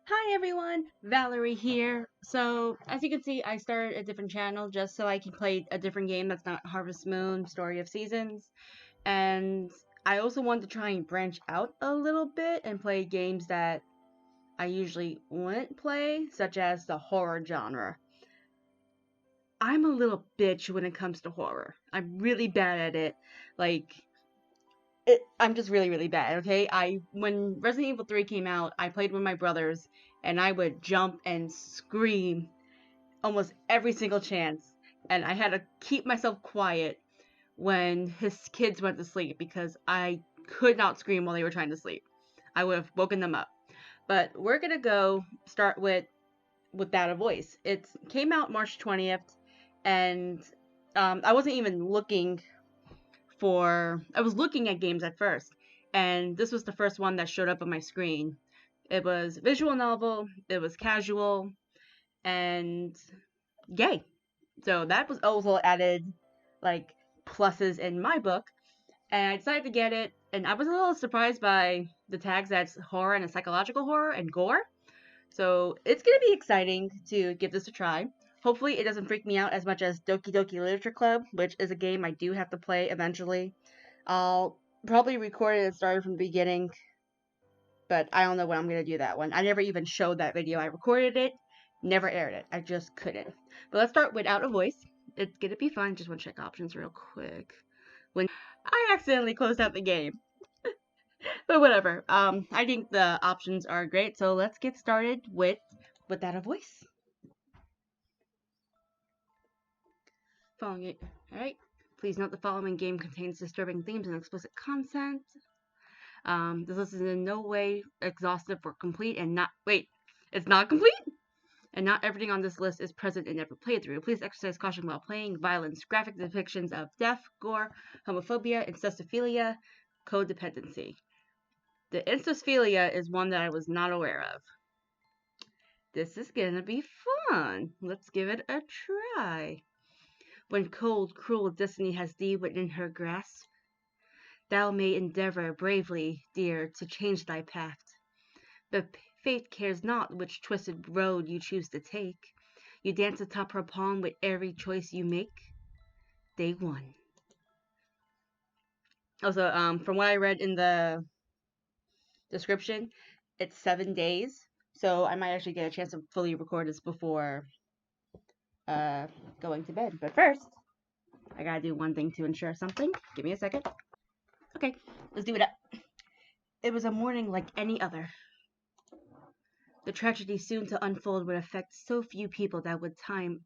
Hi everyone, Valerie here. So, as you can see, I started a different channel just so I can play a different game that's not Harvest Moon Story of Seasons. And I also want to try and branch out a little bit and play games that I usually wouldn't play, such as the horror genre. I'm a little bitch when it comes to horror. I'm really bad at it. Like, I'm just really, really bad, okay? When Resident Evil 3 came out, I played with my brothers, and I would jump and scream almost every single chance. And I had to keep myself quiet when his kids went to sleep because I could not scream while they were trying to sleep. I would have woken them up. But we're gonna go start with Without a Voice. It came out March 20th, and I wasn't even looking I was looking at games at first, and this was the first one that showed up on my screen. It was visual novel, it was casual, and gay. So that was also added like pluses in my book. And I decided to get it, and I was a little surprised by the tags that's horror and a psychological horror and gore. So it's gonna be exciting to give this a try. Hopefully, it doesn't freak me out as much as Doki Doki Literature Club, which is a game I do have to play eventually. I'll probably record it and start from the beginning, but I don't know when I'm gonna do that one. I never even showed that video. I recorded it, never aired it. I just couldn't. But let's start without a voice. It's gonna be fun. Just want to check options real quick. When I accidentally closed out the game, but whatever. I think the options are great. So let's get started with without a voice. Following it. All right. Please note the following game contains disturbing themes and explicit content. This list is in no way exhaustive or complete and not. Wait, it's not complete? And not everything on this list is present in every playthrough. Please exercise caution while playing. Violence, graphic depictions of death, gore, homophobia, incestophilia, codependency. The incestophilia is one that I was not aware of. This is gonna be fun. Let's give it a try. When cold, cruel destiny has thee within her grasp, thou may endeavor bravely, dear, to change thy path. But fate cares not which twisted road you choose to take. You dance atop her palm with every choice you make. Day one. Also, from what I read in the description, it's 7 days. So I might actually get a chance to fully record this before uh, going to bed. But first, I gotta do one thing to ensure something. Give me a second. Okay, let's do it up. It was a morning like any other. The tragedy soon to unfold would affect so few people that time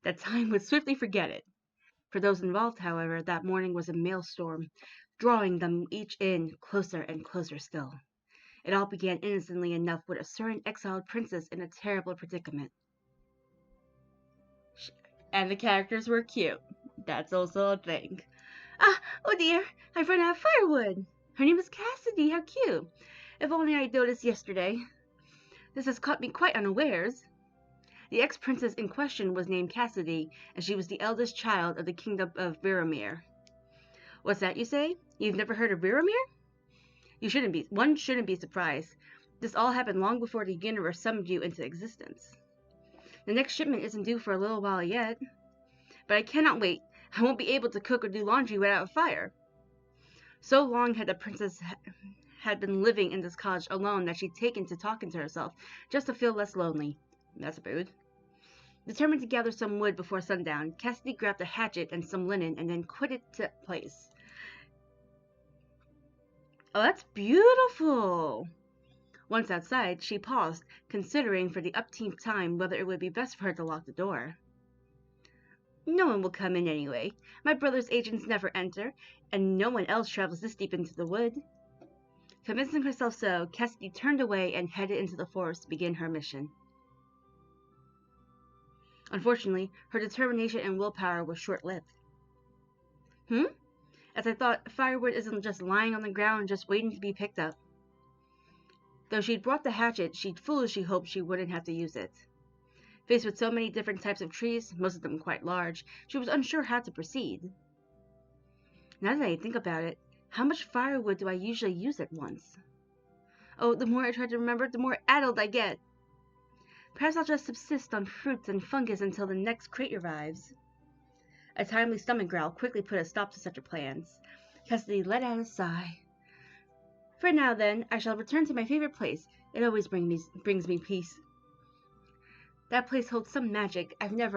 would swiftly forget it. For those involved, however, that morning was a maelstrom, drawing them each in closer and closer still. It all began innocently enough with a certain exiled princess in a terrible predicament. And the characters were cute. That's also a thing. Ah, oh dear, I've run out of firewood. Her name is Cassidy, how cute. If only I'd noticed yesterday. This has caught me quite unawares. The ex-princess in question was named Cassidy, and she was the eldest child of the kingdom of Viramir. What's that you say? You've never heard of Viramir? One shouldn't be surprised. This all happened long before the universe summoned you into existence. The next shipment isn't due for a little while yet. But I cannot wait. I won't be able to cook or do laundry without a fire. So long had the princess had been living in this cottage alone that she'd taken to talking to herself, just to feel less lonely. That's rude. Determined to gather some wood before sundown, Cassidy grabbed a hatchet and some linen and then quitted the place. Oh, that's beautiful! Once outside, she paused, considering for the upteenth time whether it would be best for her to lock the door. No one will come in anyway. My brother's agents never enter, and no one else travels this deep into the wood. Convincing herself so, Cassidy turned away and headed into the forest to begin her mission. Unfortunately, her determination and willpower was short-lived. As I thought, firewood isn't just lying on the ground just waiting to be picked up. Though she'd brought the hatchet, she'd foolishly hoped she wouldn't have to use it. Faced with so many different types of trees, most of them quite large, she was unsure how to proceed. Now that I think about it, how much firewood do I usually use at once? Oh, the more I try to remember, the more addled I get. Perhaps I'll just subsist on fruits and fungus until the next crate arrives. A timely stomach growl quickly put a stop to such plans. Cassidy let out a sigh. For now, then, I shall return to my favorite place. It always brings me peace. That place holds some magic I've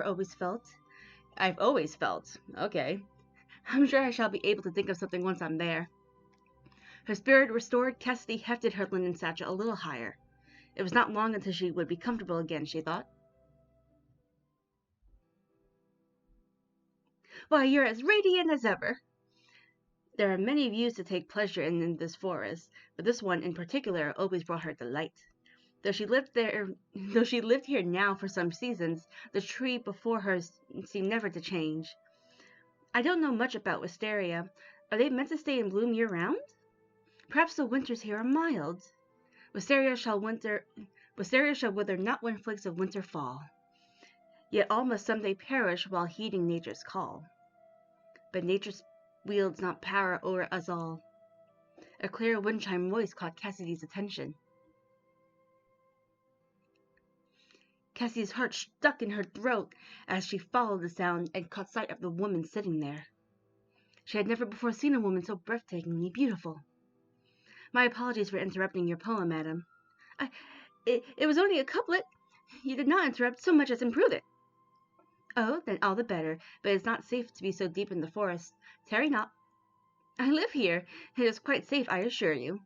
always felt. Okay. I'm sure I shall be able to think of something once I'm there. Her spirit restored, Cassidy hefted her linen satchel a little higher. It was not long until she would be comfortable again, she thought. Why, you're as radiant as ever. There are many views to take pleasure in this forest, but this one in particular always brought her delight. Though she lived here now for some seasons, the tree before her seemed never to change. I don't know much about wisteria. Are they meant to stay in bloom year-round? Perhaps the winters here are mild. Wisteria shall wither not when flakes of winter fall. Yet all must someday perish while heeding nature's call. But nature wields not power over us all. A clear wind chime voice caught Cassidy's attention. Cassie's heart stuck in her throat as she followed the sound and caught sight of the woman sitting there. She had never before seen a woman so breathtakingly beautiful. My apologies for interrupting your poem, madam. It was only a couplet. You did not interrupt so much as improve it. Oh, then all the better, but it is not safe to be so deep in the forest. Tarry not. I live here. It is quite safe, I assure you.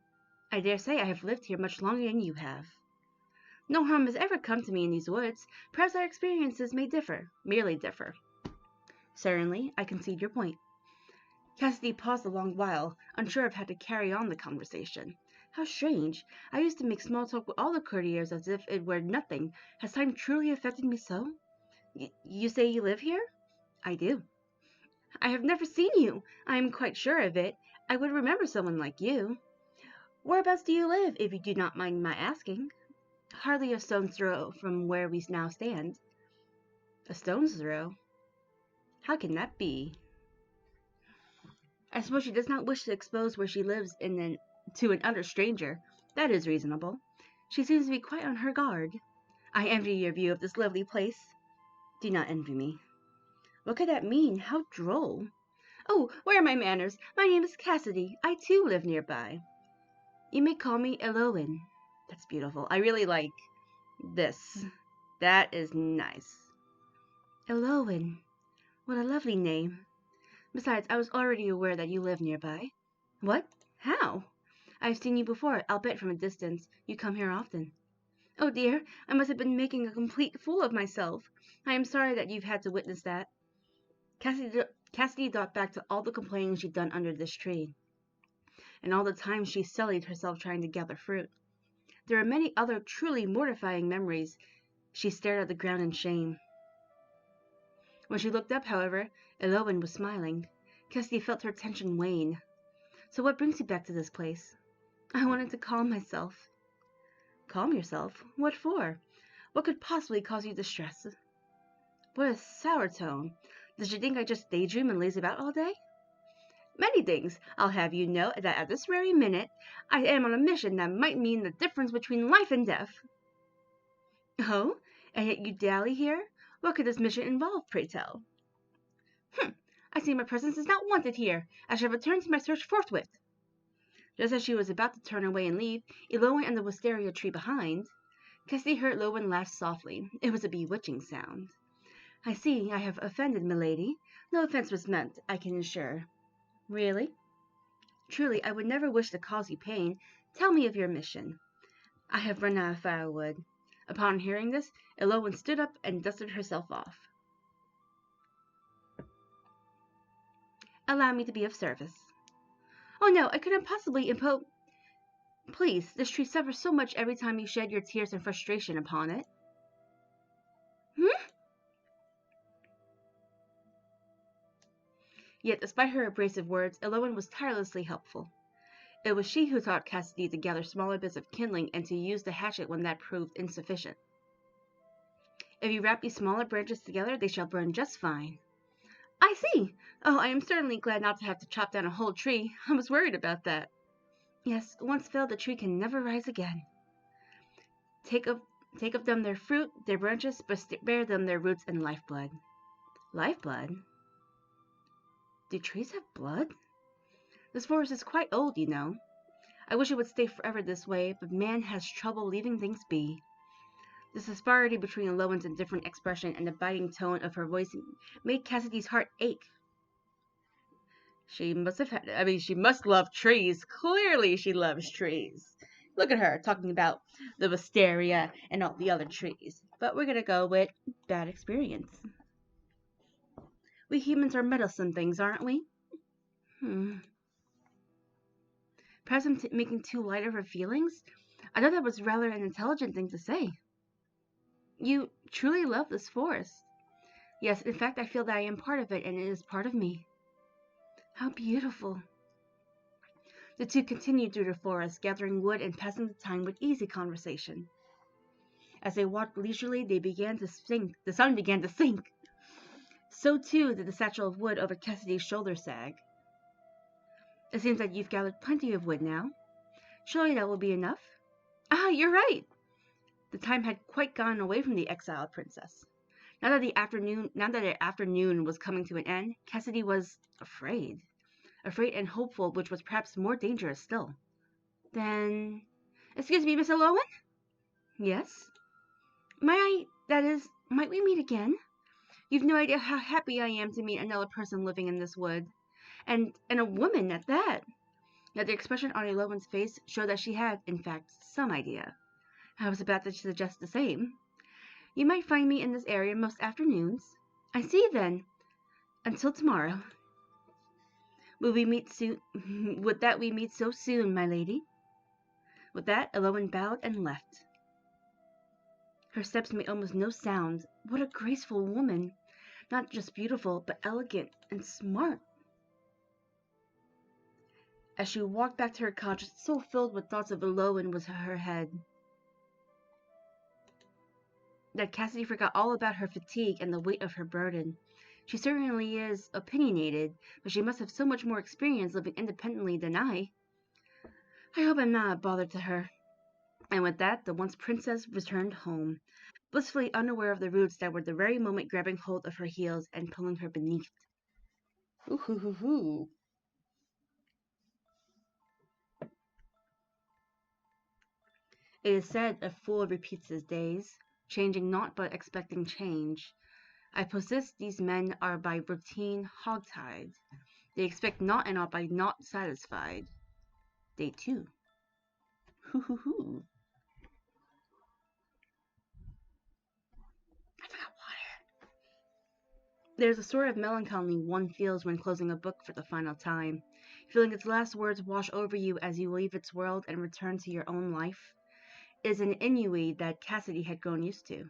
I dare say I have lived here much longer than you have. No harm has ever come to me in these woods. Perhaps our experiences may merely differ. Certainly, I concede your point. Cassidy paused a long while, unsure of how to carry on the conversation. How strange. I used to make small talk with all the courtiers as if it were nothing. Has time truly affected me so? You say you live here? I do. I have never seen you. I am quite sure of it. I would remember someone like you. Whereabouts do you live, if you do not mind my asking? Hardly a stone's throw from where we now stand. A stone's throw? How can that be? I suppose she does not wish to expose where she lives to an utter stranger. That is reasonable. She seems to be quite on her guard. I envy your view of this lovely place. Do not envy me. What could that mean? How droll. Oh, where are my manners? My name is Cassidy. I too live nearby. You may call me Elowen. That's beautiful. I really like this. That is nice. Elowen. What a lovely name. Besides, I was already aware that you live nearby. What? How? I've seen you before, albeit from a distance. You come here often. Oh dear, I must have been making a complete fool of myself. I am sorry that you've had to witness that. Cassidy thought back to all the complaining she'd done under this tree, and all the time she sullied herself trying to gather fruit. There were many other truly mortifying memories. She stared at the ground in shame. When she looked up, however, Elowen was smiling. Cassidy felt her tension wane. So what brings you back to this place? I wanted to calm myself. Calm yourself? What for? What could possibly cause you distress? What a sour tone. Does she think I just daydream and laze about all day? Many things. I'll have you know that at this very minute, I am on a mission that might mean the difference between life and death. Oh? And yet you dally here? What could this mission involve, pray tell? I see my presence is not wanted here. I shall return to my search forthwith. Just as she was about to turn away and leave, Elowen and the wisteria tree behind, Cassidy heard Elowen laugh softly. It was a bewitching sound. I see I have offended, milady. No offense was meant, I can assure. Really? Truly, I would never wish to cause you pain. Tell me of your mission. I have run out of firewood. Upon hearing this, Elowen stood up and dusted herself off. Allow me to be of service. Oh no, I couldn't possibly impose... Please, this tree suffers so much every time you shed your tears and frustration upon it. Yet, despite her abrasive words, Elowen was tirelessly helpful. It was she who taught Cassidy to gather smaller bits of kindling and to use the hatchet when that proved insufficient. If you wrap these smaller branches together, they shall burn just fine. I see! Oh, I am certainly glad not to have to chop down a whole tree. I was worried about that. Yes, once felled, the tree can never rise again. Take of, take of them their fruit, their branches, but spare them their roots and lifeblood. Lifeblood? Do trees have blood? This forest is quite old, you know. I wish it would stay forever this way, but man has trouble leaving things be. The disparity between Aloan's indifferent expression and the biting tone of her voice made Cassidy's heart ache. She must love trees. Clearly she loves trees. Look at her talking about the wisteria and all the other trees. But we're gonna go with bad experience. We humans are meddlesome things, aren't we? Perhaps I'm making too light of her feelings? I thought that was rather an intelligent thing to say. You truly love this forest. Yes, in fact, I feel that I am part of it, and it is part of me. How beautiful. The two continued through the forest, gathering wood and passing the time with easy conversation. As they walked leisurely, they began to sink. The sun began to sink. So too did the satchel of wood over Cassidy's shoulder sag. It seems that you've gathered plenty of wood now. Surely that will be enough? Ah, you're right. The time had quite gone away from the exiled princess. Now that the afternoon was coming to an end, Cassidy was afraid and hopeful, which was perhaps more dangerous still. Then, excuse me, Miss Aloan? Yes? Might we meet again? You've no idea how happy I am to meet another person living in this wood. And a woman at that. Yet the expression on Aloan's face showed that she had, in fact, some idea. I was about to suggest the same. You might find me in this area most afternoons. I see then. Until tomorrow. Will we meet soon? Would that we meet so soon, my lady? With that, Aloan bowed and left. Her steps made almost no sound. What a graceful woman! Not just beautiful, but elegant and smart. As she walked back to her cottage, so filled with thoughts of Aloan was her head, that Cassidy forgot all about her fatigue and the weight of her burden. She certainly is opinionated, but she must have so much more experience living independently than I. I hope I'm not a bother to her. And with that, the once princess returned home, blissfully unaware of the roots that were the very moment grabbing hold of her heels and pulling her beneath. Ooh hoo hoo hoo. It is said a fool repeats his days, changing not but expecting change. I possess these men are by routine hog-tied. They expect not and are by not satisfied. Day 2. Hoo hoo hoo. I forgot water. There's a sort of melancholy one feels when closing a book for the final time, feeling its last words wash over you as you leave its world and return to your own life. It is an ennui that Cassidy had grown used to.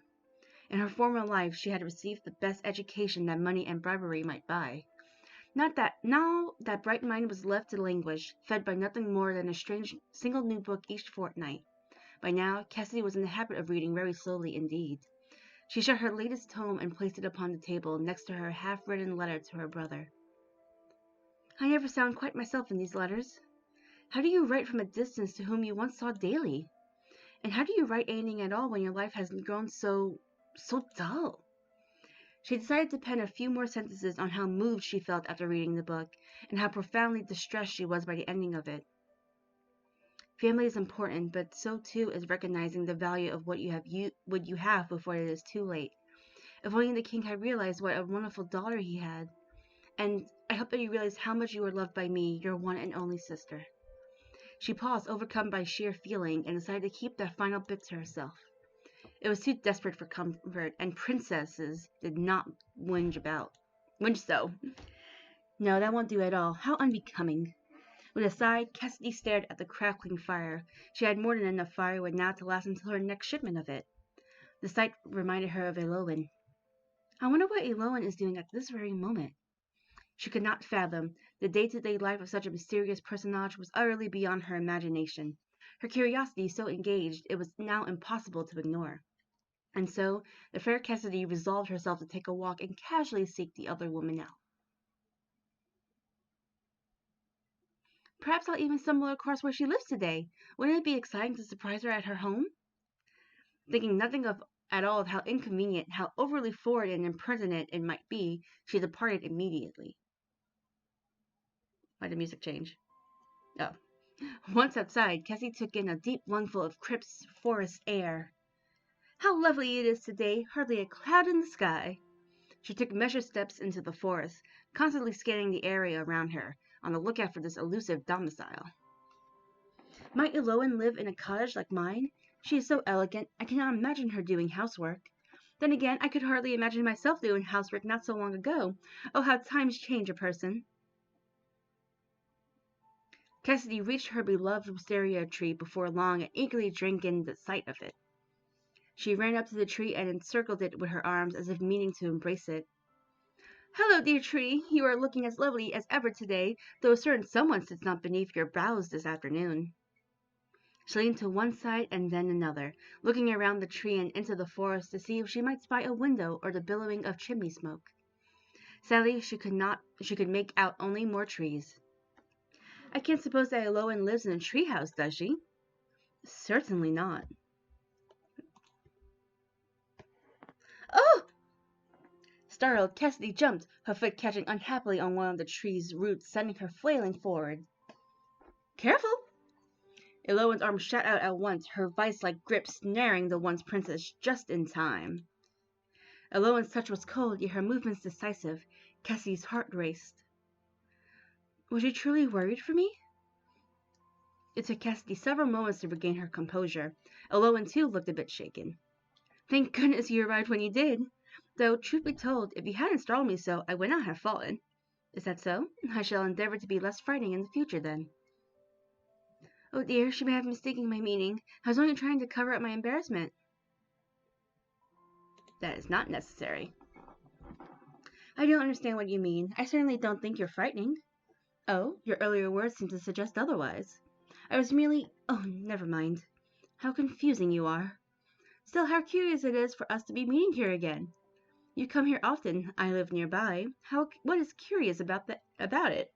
In her former life, she had received the best education that money and bribery might buy. Now that bright mind was left to languish, fed by nothing more than a strange single new book each fortnight. By now, Cassidy was in the habit of reading very slowly indeed. She shut her latest tome and placed it upon the table next to her half-written letter to her brother. I never sound quite myself in these letters. How do you write from a distance to whom you once saw daily? And how do you write anything at all when your life has grown so dull? She decided to pen a few more sentences on how moved she felt after reading the book, and how profoundly distressed she was by the ending of it. Family is important, but so too is recognizing the value of what you have before it is too late. If only the king had realized what a wonderful daughter he had. And I hope that you realize how much you are loved by me, your one and only sister. She paused, overcome by sheer feeling, and decided to keep that final bit to herself. It was too desperate for comfort, and princesses did not whinge so. No, that won't do at all. How unbecoming. With a sigh, Cassidy stared at the crackling fire. She had more than enough firewood now to last until her next shipment of it. The sight reminded her of Aloan. I wonder what Aloan is doing at this very moment. She could not fathom. The day-to-day life of such a mysterious personage was utterly beyond her imagination. Her curiosity so engaged, it was now impossible to ignore. And so, the fair Cassidy resolved herself to take a walk and casually seek the other woman out. Perhaps I'll even stumble across where she lives today. Wouldn't it be exciting to surprise her at her home? Thinking nothing of at all of how inconvenient, how overly forward and impertinent it might be, she departed immediately. Why did the music change? Oh. Once outside, Cassie took in a deep lungful of crisp forest air. How lovely it is today, hardly a cloud in the sky. She took measured steps into the forest, constantly scanning the area around her, on the lookout for this elusive domicile. Might Eloan live in a cottage like mine? She is so elegant, I cannot imagine her doing housework. Then again, I could hardly imagine myself doing housework not so long ago. Oh, how times change a person. Cassidy reached her beloved wisteria tree before long and eagerly drank in the sight of it. She ran up to the tree and encircled it with her arms as if meaning to embrace it. Hello, dear tree. You are looking as lovely as ever today, though a certain someone sits not beneath your boughs this afternoon. She leaned to one side and then another, looking around the tree and into the forest to see if she might spy a window or the billowing of chimney smoke. Sadly, she could make out only more trees. I can't suppose that Eloan lives in a tree house, does she? Certainly not. Oh! Startled, Cassidy jumped, her foot catching unhappily on one of the tree's roots, sending her flailing forward. Careful! Eloan's arm shot out at once, her vice-like grip snaring the once princess just in time. Eloan's touch was cold, yet her movements decisive. Cassie's heart raced. Was she truly worried for me? It took Cassidy several moments to regain her composure. Eloan, too, looked a bit shaken. Thank goodness you arrived when you did. Though, truth be told, if you hadn't startled me so, I would not have fallen. Is that so? I shall endeavor to be less frightening in the future, then. Oh dear, she may have mistaken my meaning. I was only trying to cover up my embarrassment. That is not necessary. I don't understand what you mean. I certainly don't think you're frightening. Oh, your earlier words seem to suggest otherwise. I was merely... Oh, never mind. How confusing you are. Still, how curious it is for us to be meeting here again. You come here often. I live nearby. What is curious about it?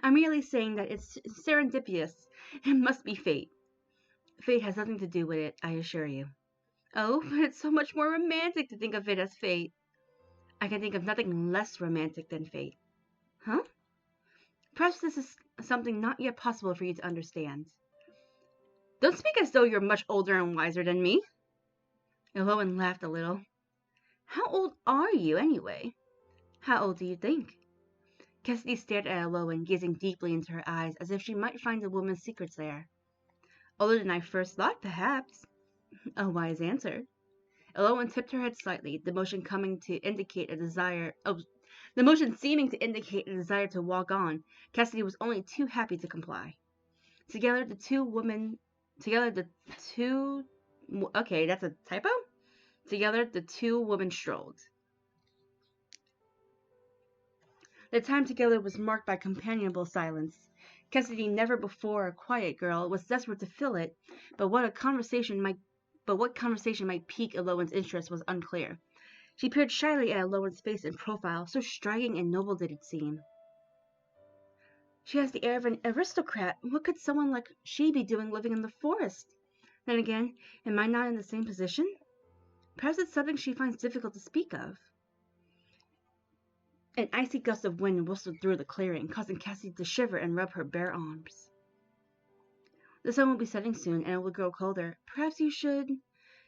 I'm merely saying that it's serendipitous. It must be fate. Fate has nothing to do with it, I assure you. Oh, but it's so much more romantic to think of it as fate. I can think of nothing less romantic than fate. Huh? Perhaps this is something not yet possible for you to understand. Don't speak as though you're much older and wiser than me. Eloan laughed a little. How old are you, anyway? How old do you think? Cassidy stared at Eloan, gazing deeply into her eyes, as if she might find a woman's secrets there. Older than I first thought, perhaps. A wise answer. Eloan tipped her head slightly, the motion seeming to indicate a desire to walk on. Cassidy was only too happy to comply. Together the two women strolled. Their time together was marked by companionable silence. Cassidy, never before a quiet girl, was desperate to fill it, but what conversation might pique Eloan's interest was unclear. She peered shyly at Eloan's face and profile, so striking and noble did it seem. She has the air of an aristocrat. What could someone like she be doing living in the forest? Then again, am I not in the same position? Perhaps it's something she finds difficult to speak of. An icy gust of wind whistled through the clearing, causing Cassie to shiver and rub her bare arms. The sun will be setting soon, and it will grow colder. Perhaps you should...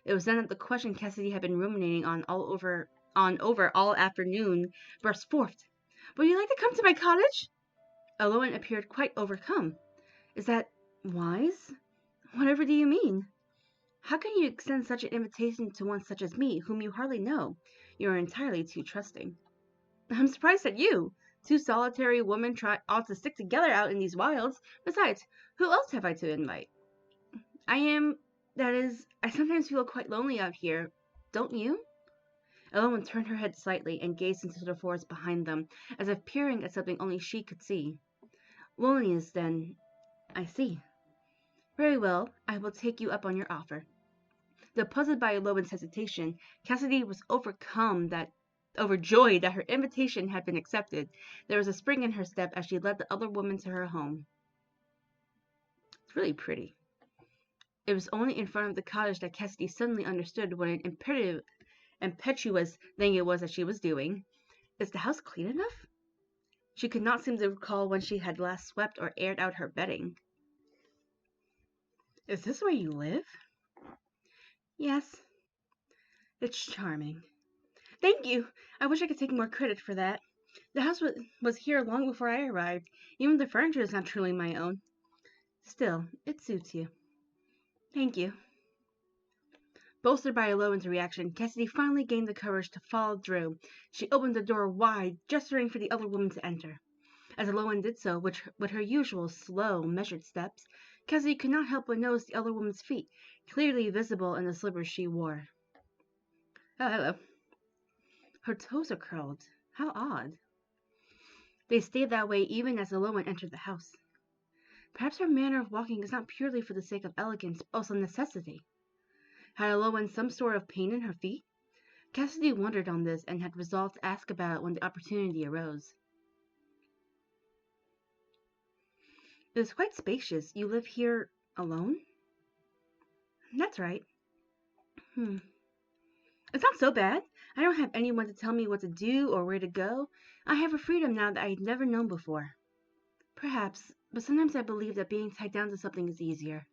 It was then that the question Cassidy had been ruminating on over all afternoon burst forth. Would you like to come to my cottage? Eloan appeared quite overcome. Is that wise? Whatever do you mean? How can you extend such an invitation to one such as me, whom you hardly know? You are entirely too trusting. I'm surprised at you. Two solitary women ought to stick together out in these wilds. Besides, who else have I to invite? I sometimes feel quite lonely out here. Don't you? Eloan turned her head slightly and gazed into the forest behind them, as if peering at something only she could see. Loneliness, then. I see. Very well, I will take you up on your offer. Though puzzled by Eloan's hesitation, Cassidy was overjoyed that her invitation had been accepted. There was a spring in her step as she led the other woman to her home. really pretty. It was only in front of the cottage that Cassidy suddenly understood what an impetuous thing it was that she was doing. Is the house clean enough? She could not seem to recall when she had last swept or aired out her bedding. Is this where you live? Yes. It's charming. Thank you. I wish I could take more credit for that. The house was here long before I arrived. Even the furniture is not truly my own. Still, it suits you. Thank you. Bolstered by Alohan's reaction, Cassidy finally gained the courage to follow through. She opened the door wide, gesturing for the other woman to enter. As Alohan did so, with her usual slow, measured steps, Cassidy could not help but notice the other woman's feet, clearly visible in the slippers she wore. Oh, hello. Her toes are curled. How odd. They stayed that way even as Alohan entered the house. Perhaps her manner of walking is not purely for the sake of elegance, but also necessity. Had Alohan some sort of pain in her feet? Cassidy wondered on this and had resolved to ask about it when the opportunity arose. It is quite spacious. You live here alone? That's right. It's not so bad. I don't have anyone to tell me what to do or where to go. I have a freedom now that I'd never known before. Perhaps, but sometimes I believe that being tied down to something is easier.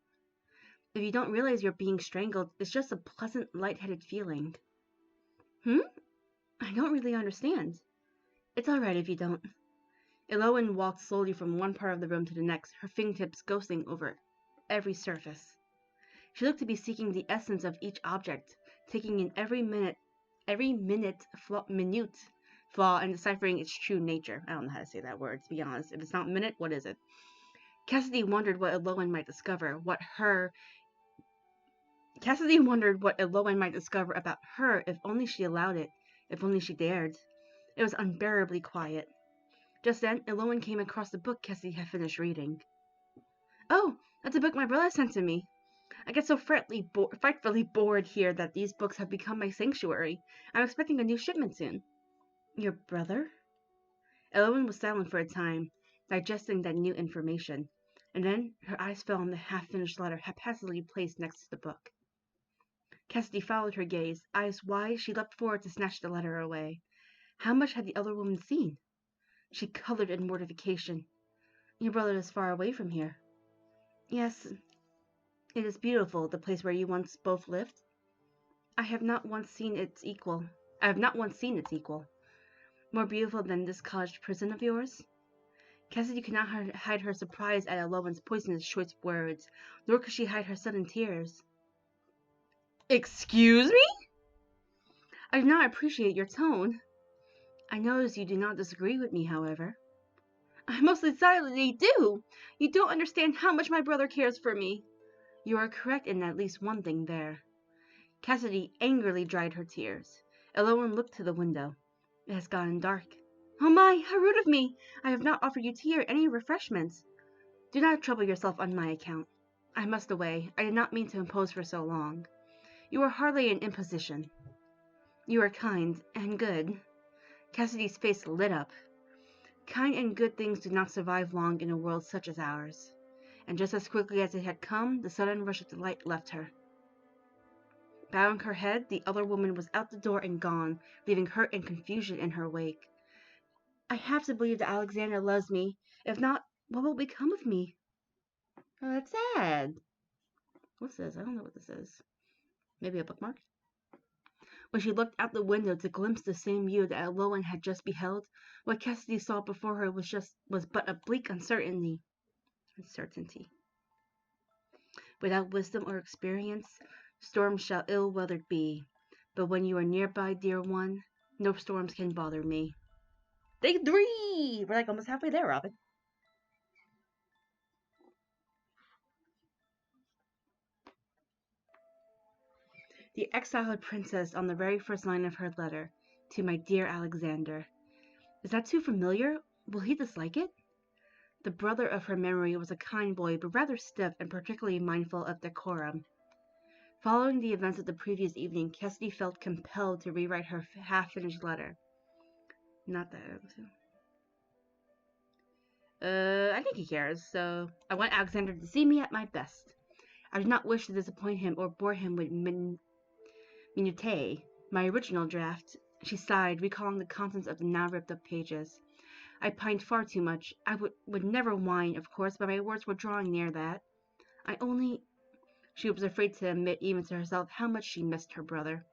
If you don't realize you're being strangled, it's just a pleasant, lightheaded feeling. I don't really understand. It's all right if you don't. Alohan walked slowly from one part of the room to the next, her fingertips ghosting over every surface. She looked to be seeking the essence of each object, taking in every minute flaw and deciphering its true nature. I don't know how to say that word, to be honest. If it's not minute, what is it? Cassidy wondered what Alohan might discover about her if only she allowed it, if only she dared. It was unbearably quiet. Just then, Alohan came across the book Cassidy had finished reading. Oh, that's a book my brother sent to me. I get so frightfully bored here that these books have become my sanctuary. I'm expecting a new shipment soon. Your brother? Alohan was silent for a time, digesting that new information, and then her eyes fell on the half-finished letter haphazardly placed next to the book. Cassidy followed her gaze. Eyes wide, she leapt forward to snatch the letter away. How much had the other woman seen? She colored in mortification. Your brother is far away from here. Yes, it is beautiful, the place where you once both lived. I have not once seen its equal. More beautiful than this college prison of yours? Cassidy could not hide her surprise at Alohan's poisonous choice words, nor could she hide her sudden tears. Excuse me? I do not appreciate your tone. I notice you do not disagree with me, however. I most decidedly do. You don't understand how much my brother cares for me. You are correct in at least one thing there. Cassidy angrily dried her tears. Alohan looked to the window. It has gotten dark. Oh my, how rude of me! I have not offered you tea or any refreshments. Do not trouble yourself on my account. I must away. I did not mean to impose for so long. You are hardly an imposition. You are kind and good. Cassidy's face lit up. Kind and good things do not survive long in a world such as ours. And just as quickly as it had come, the sudden rush of delight left her. Bowing her head, the other woman was out the door and gone, leaving hurt and confusion in her wake. I have to believe that Alexander loves me. If not, what will become of me? Oh, that's sad. What's this? I don't know what this is. Maybe a bookmark? When she looked out the window to glimpse the same view that Alohan had just beheld, what Cassidy saw before her was but a bleak uncertainty. Without wisdom or experience, storms shall ill-weathered be. But when you are nearby, dear one, no storms can bother me. Day 3! We're like almost halfway there, Robin. The exiled princess on the very first line of her letter, to my dear Alexander. Is that too familiar? Will he dislike it? The brother of her memory was a kind boy, but rather stiff and particularly mindful of decorum. Following the events of the previous evening, Cassidy felt compelled to rewrite her half-finished letter. Not that. I think he cares, so I want Alexander to see me at my best. I do not wish to disappoint him or bore him with minutiae. My original draft. She sighed, recalling the contents of the now ripped up pages. I pined far too much. I would never whine, of course, but my words were drawing near that. I only... She was afraid to admit, even to herself, how much she missed her brother.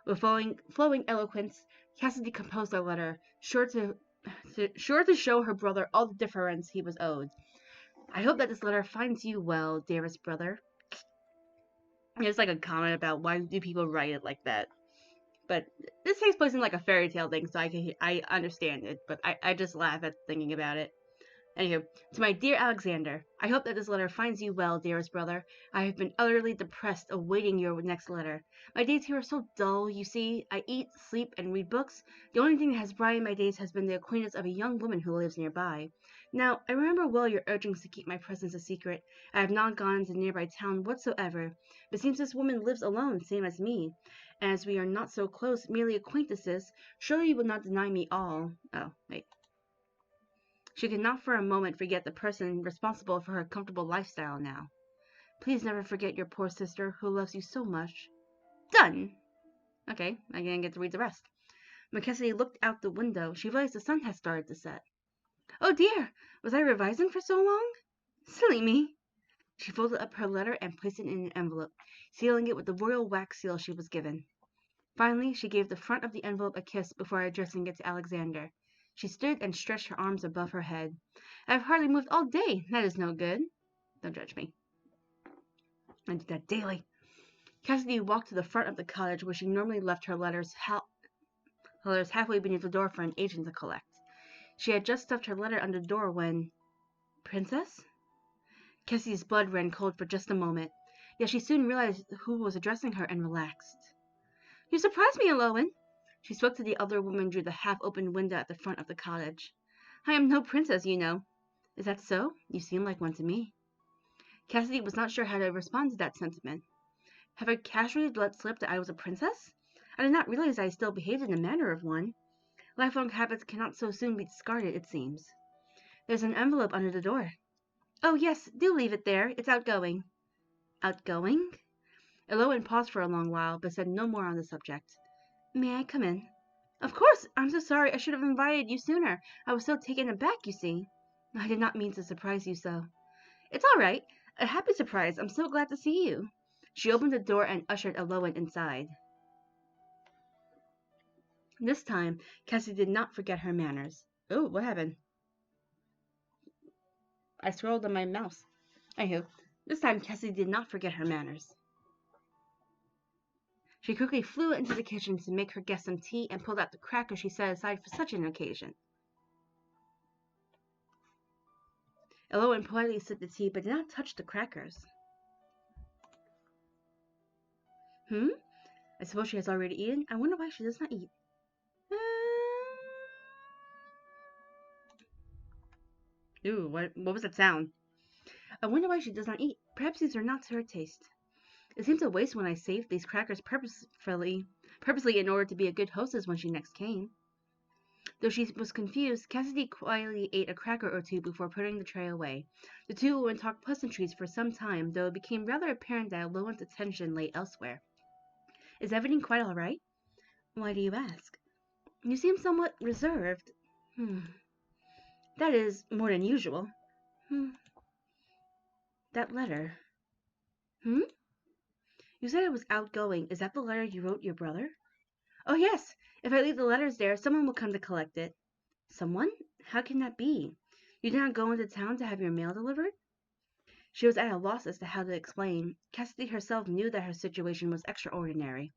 With flowing eloquence, Cassidy composed a letter, sure to show her brother all the deference he was owed. I hope that this letter finds you well, dearest brother. It's like a comment about why do people write it like that. But this takes place in like a fairy tale thing, so I understand it, but I just laugh at thinking about it. Anywho, to my dear Alexander, I hope that this letter finds you well, dearest brother. I have been utterly depressed awaiting your next letter. My days here are so dull, you see. I eat, sleep, and read books. The only thing that has brightened my days has been the acquaintance of a young woman who lives nearby. Now, I remember well your urgings to keep my presence a secret. I have not gone into the nearby town whatsoever. It seems this woman lives alone, same as me. And as we are not so close, merely acquaintances, surely you would not deny me all. Oh, wait. She could not for a moment forget the person responsible for her comfortable lifestyle now. Please never forget your poor sister, who loves you so much. Done! Okay, I didn't get to read the rest. When Cassidy looked out the window, she realized the sun had started to set. Oh dear! Was I revising for so long? Silly me! She folded up her letter and placed it in an envelope, sealing it with the royal wax seal she was given. Finally, she gave the front of the envelope a kiss before addressing it to Alexander. She stood and stretched her arms above her head. I have hardly moved all day. That is no good. Don't judge me. I do that daily. Cassidy walked to the front of the cottage where she normally left her letters halfway beneath the door for an agent to collect. She had just stuffed her letter under the door when... Princess? Cassidy's blood ran cold for just a moment, yet she soon realized who was addressing her and relaxed. You surprised me, Aloan. She spoke to the elder woman through the half-open window at the front of the cottage. I am no princess, you know. Is that so? You seem like one to me. Cassidy was not sure how to respond to that sentiment. Have I casually let slip that I was a princess? I did not realize I still behaved in the manner of one. Lifelong habits cannot so soon be discarded, it seems. There's an envelope under the door. Oh, yes, do leave it there. It's outgoing. Outgoing? Aloan paused for a long while, but said no more on the subject. May I come in? Of course! I'm so sorry. I should have invited you sooner. I was so taken aback, you see. I did not mean to surprise you so. It's all right. A happy surprise. I'm so glad to see you. She opened the door and ushered Aloan inside. This time, Cassie did not forget her manners. Oh, what happened? I scrolled on my mouse. Anywho, this time Cassie did not forget her manners. She quickly flew into the kitchen to make her guest some tea and pulled out the crackers she set aside for such an occasion. Aloan politely sipped the tea, but did not touch the crackers. I suppose she has already eaten? I wonder why she does not eat. Ooh, what was that sound? I wonder why she does not eat. Perhaps these are not to her taste. It seems a waste when I saved these crackers purposely in order to be a good hostess when she next came. Though she was confused, Cassidy quietly ate a cracker or two before putting the tray away. The two women talked pleasantries for some time, though it became rather apparent that Aloan's attention lay elsewhere. Is everything quite all right? Why do you ask? You seem somewhat reserved. That is more than usual. That letter. You said it was outgoing. Is that the letter you wrote your brother? Oh, yes. If I leave the letters there, someone will come to collect it. Someone? How can that be? You did not go into town to have your mail delivered? She was at a loss as to how to explain. Cassidy herself knew that her situation was extraordinary.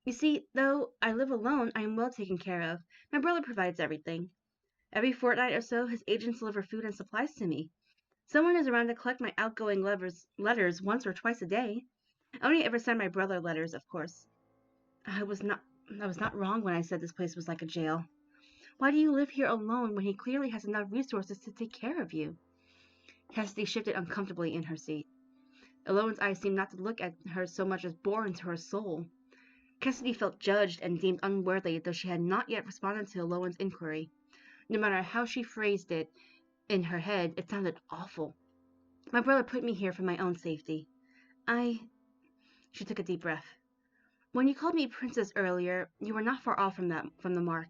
You see, though I live alone, I am well taken care of. My brother provides everything. Every fortnight or so, his agents deliver food and supplies to me. Someone is around to collect my outgoing letters once or twice a day. I only ever send my brother letters, of course. I was not wrong when I said this place was like a jail. Why do you live here alone when he clearly has enough resources to take care of you? Cassidy shifted uncomfortably in her seat. Aloan's eyes seemed not to look at her so much as bore into her soul. Cassidy felt judged and deemed unworthy, though she had not yet responded to Aloan's inquiry. No matter how she phrased it, In her head, it sounded awful. My brother put me here for my own safety. I. She took a deep breath. When you called me princess earlier, you were not far off from the mark.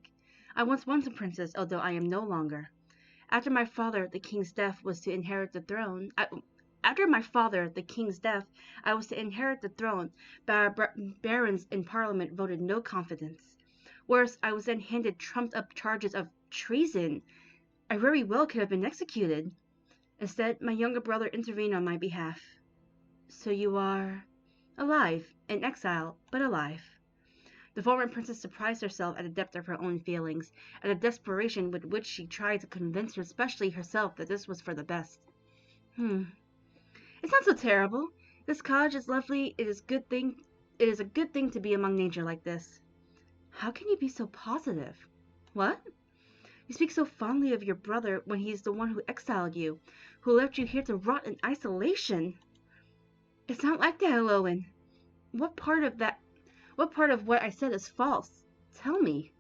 I once was a princess, although I am no longer. After my father, the king's death, was to inherit the throne. After my father, the king's death, I was to inherit the throne, but our barons in parliament voted no confidence. Worse, I was then handed trumped-up charges of treason. I very well could have been executed. Instead, my younger brother intervened on my behalf. So you are alive, in exile, but alive. The former princess surprised herself at the depth of her own feelings, at the desperation with which she tried to convince especially herself that this was for the best. It's not so terrible. This cottage is lovely. It is a good thing to be among nature like this. How can you be so positive? What? You speak so fondly of your brother when he is the one who exiled you, who left you here to rot in isolation. It's not like that, Lowen. What part of what I said is false? Tell me.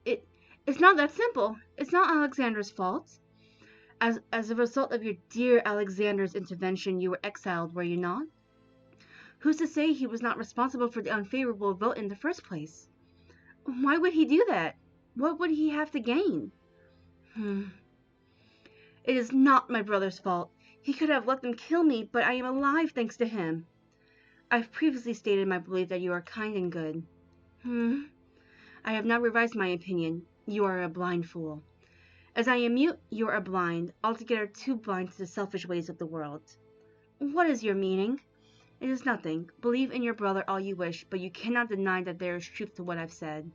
It's not that simple. It's not Alexander's fault. As a result of your dear Alexander's intervention, you were exiled, were you not? Who's to say he was not responsible for the unfavorable vote in the first place? Why would he do that? What would he have to gain? It is not my brother's fault. He could have let them kill me, but I am alive thanks to him. I've previously stated my belief that you are kind and good. I have now revised my opinion. You are a blind fool. As I am mute, you are blind, altogether too blind to the selfish ways of the world. What is your meaning? It is nothing. Believe in your brother all you wish, but you cannot deny that there is truth to what I've said.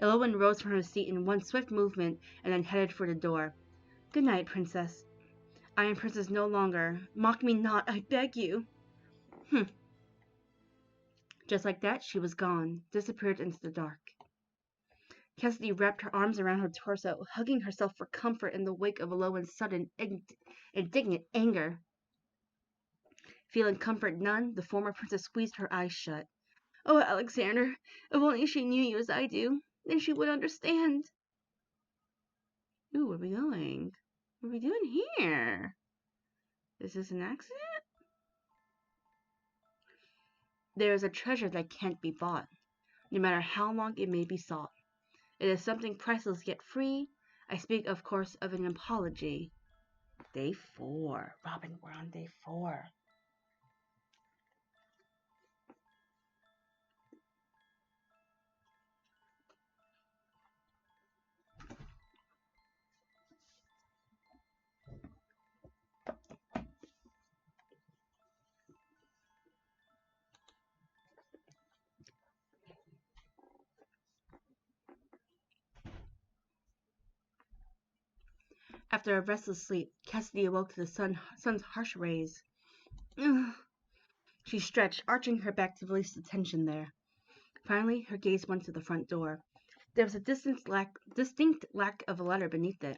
Elowen rose from her seat in one swift movement and then headed for the door. Good night, princess. I am princess no longer. Mock me not, I beg you. Just like that, she was gone, disappeared into the dark. Cassidy wrapped her arms around her torso, hugging herself for comfort in the wake of Elowen's sudden, indignant anger. Feeling comfort none, the former princess squeezed her eyes shut. Oh, Alexander, if only she knew you as I do, then she would understand. Ooh, where are we going? What are we doing here? Is this an accident? There is a treasure that can't be bought, no matter how long it may be sought. It is something priceless yet free. I speak, of course, of an apology. Day 4. Robin, we're on day 4. After a restless sleep, Cassidy awoke to the sun's harsh rays. Ugh. She stretched, arching her back to release the tension there. Finally, her gaze went to the front door. There was a distinct lack of a letter beneath it.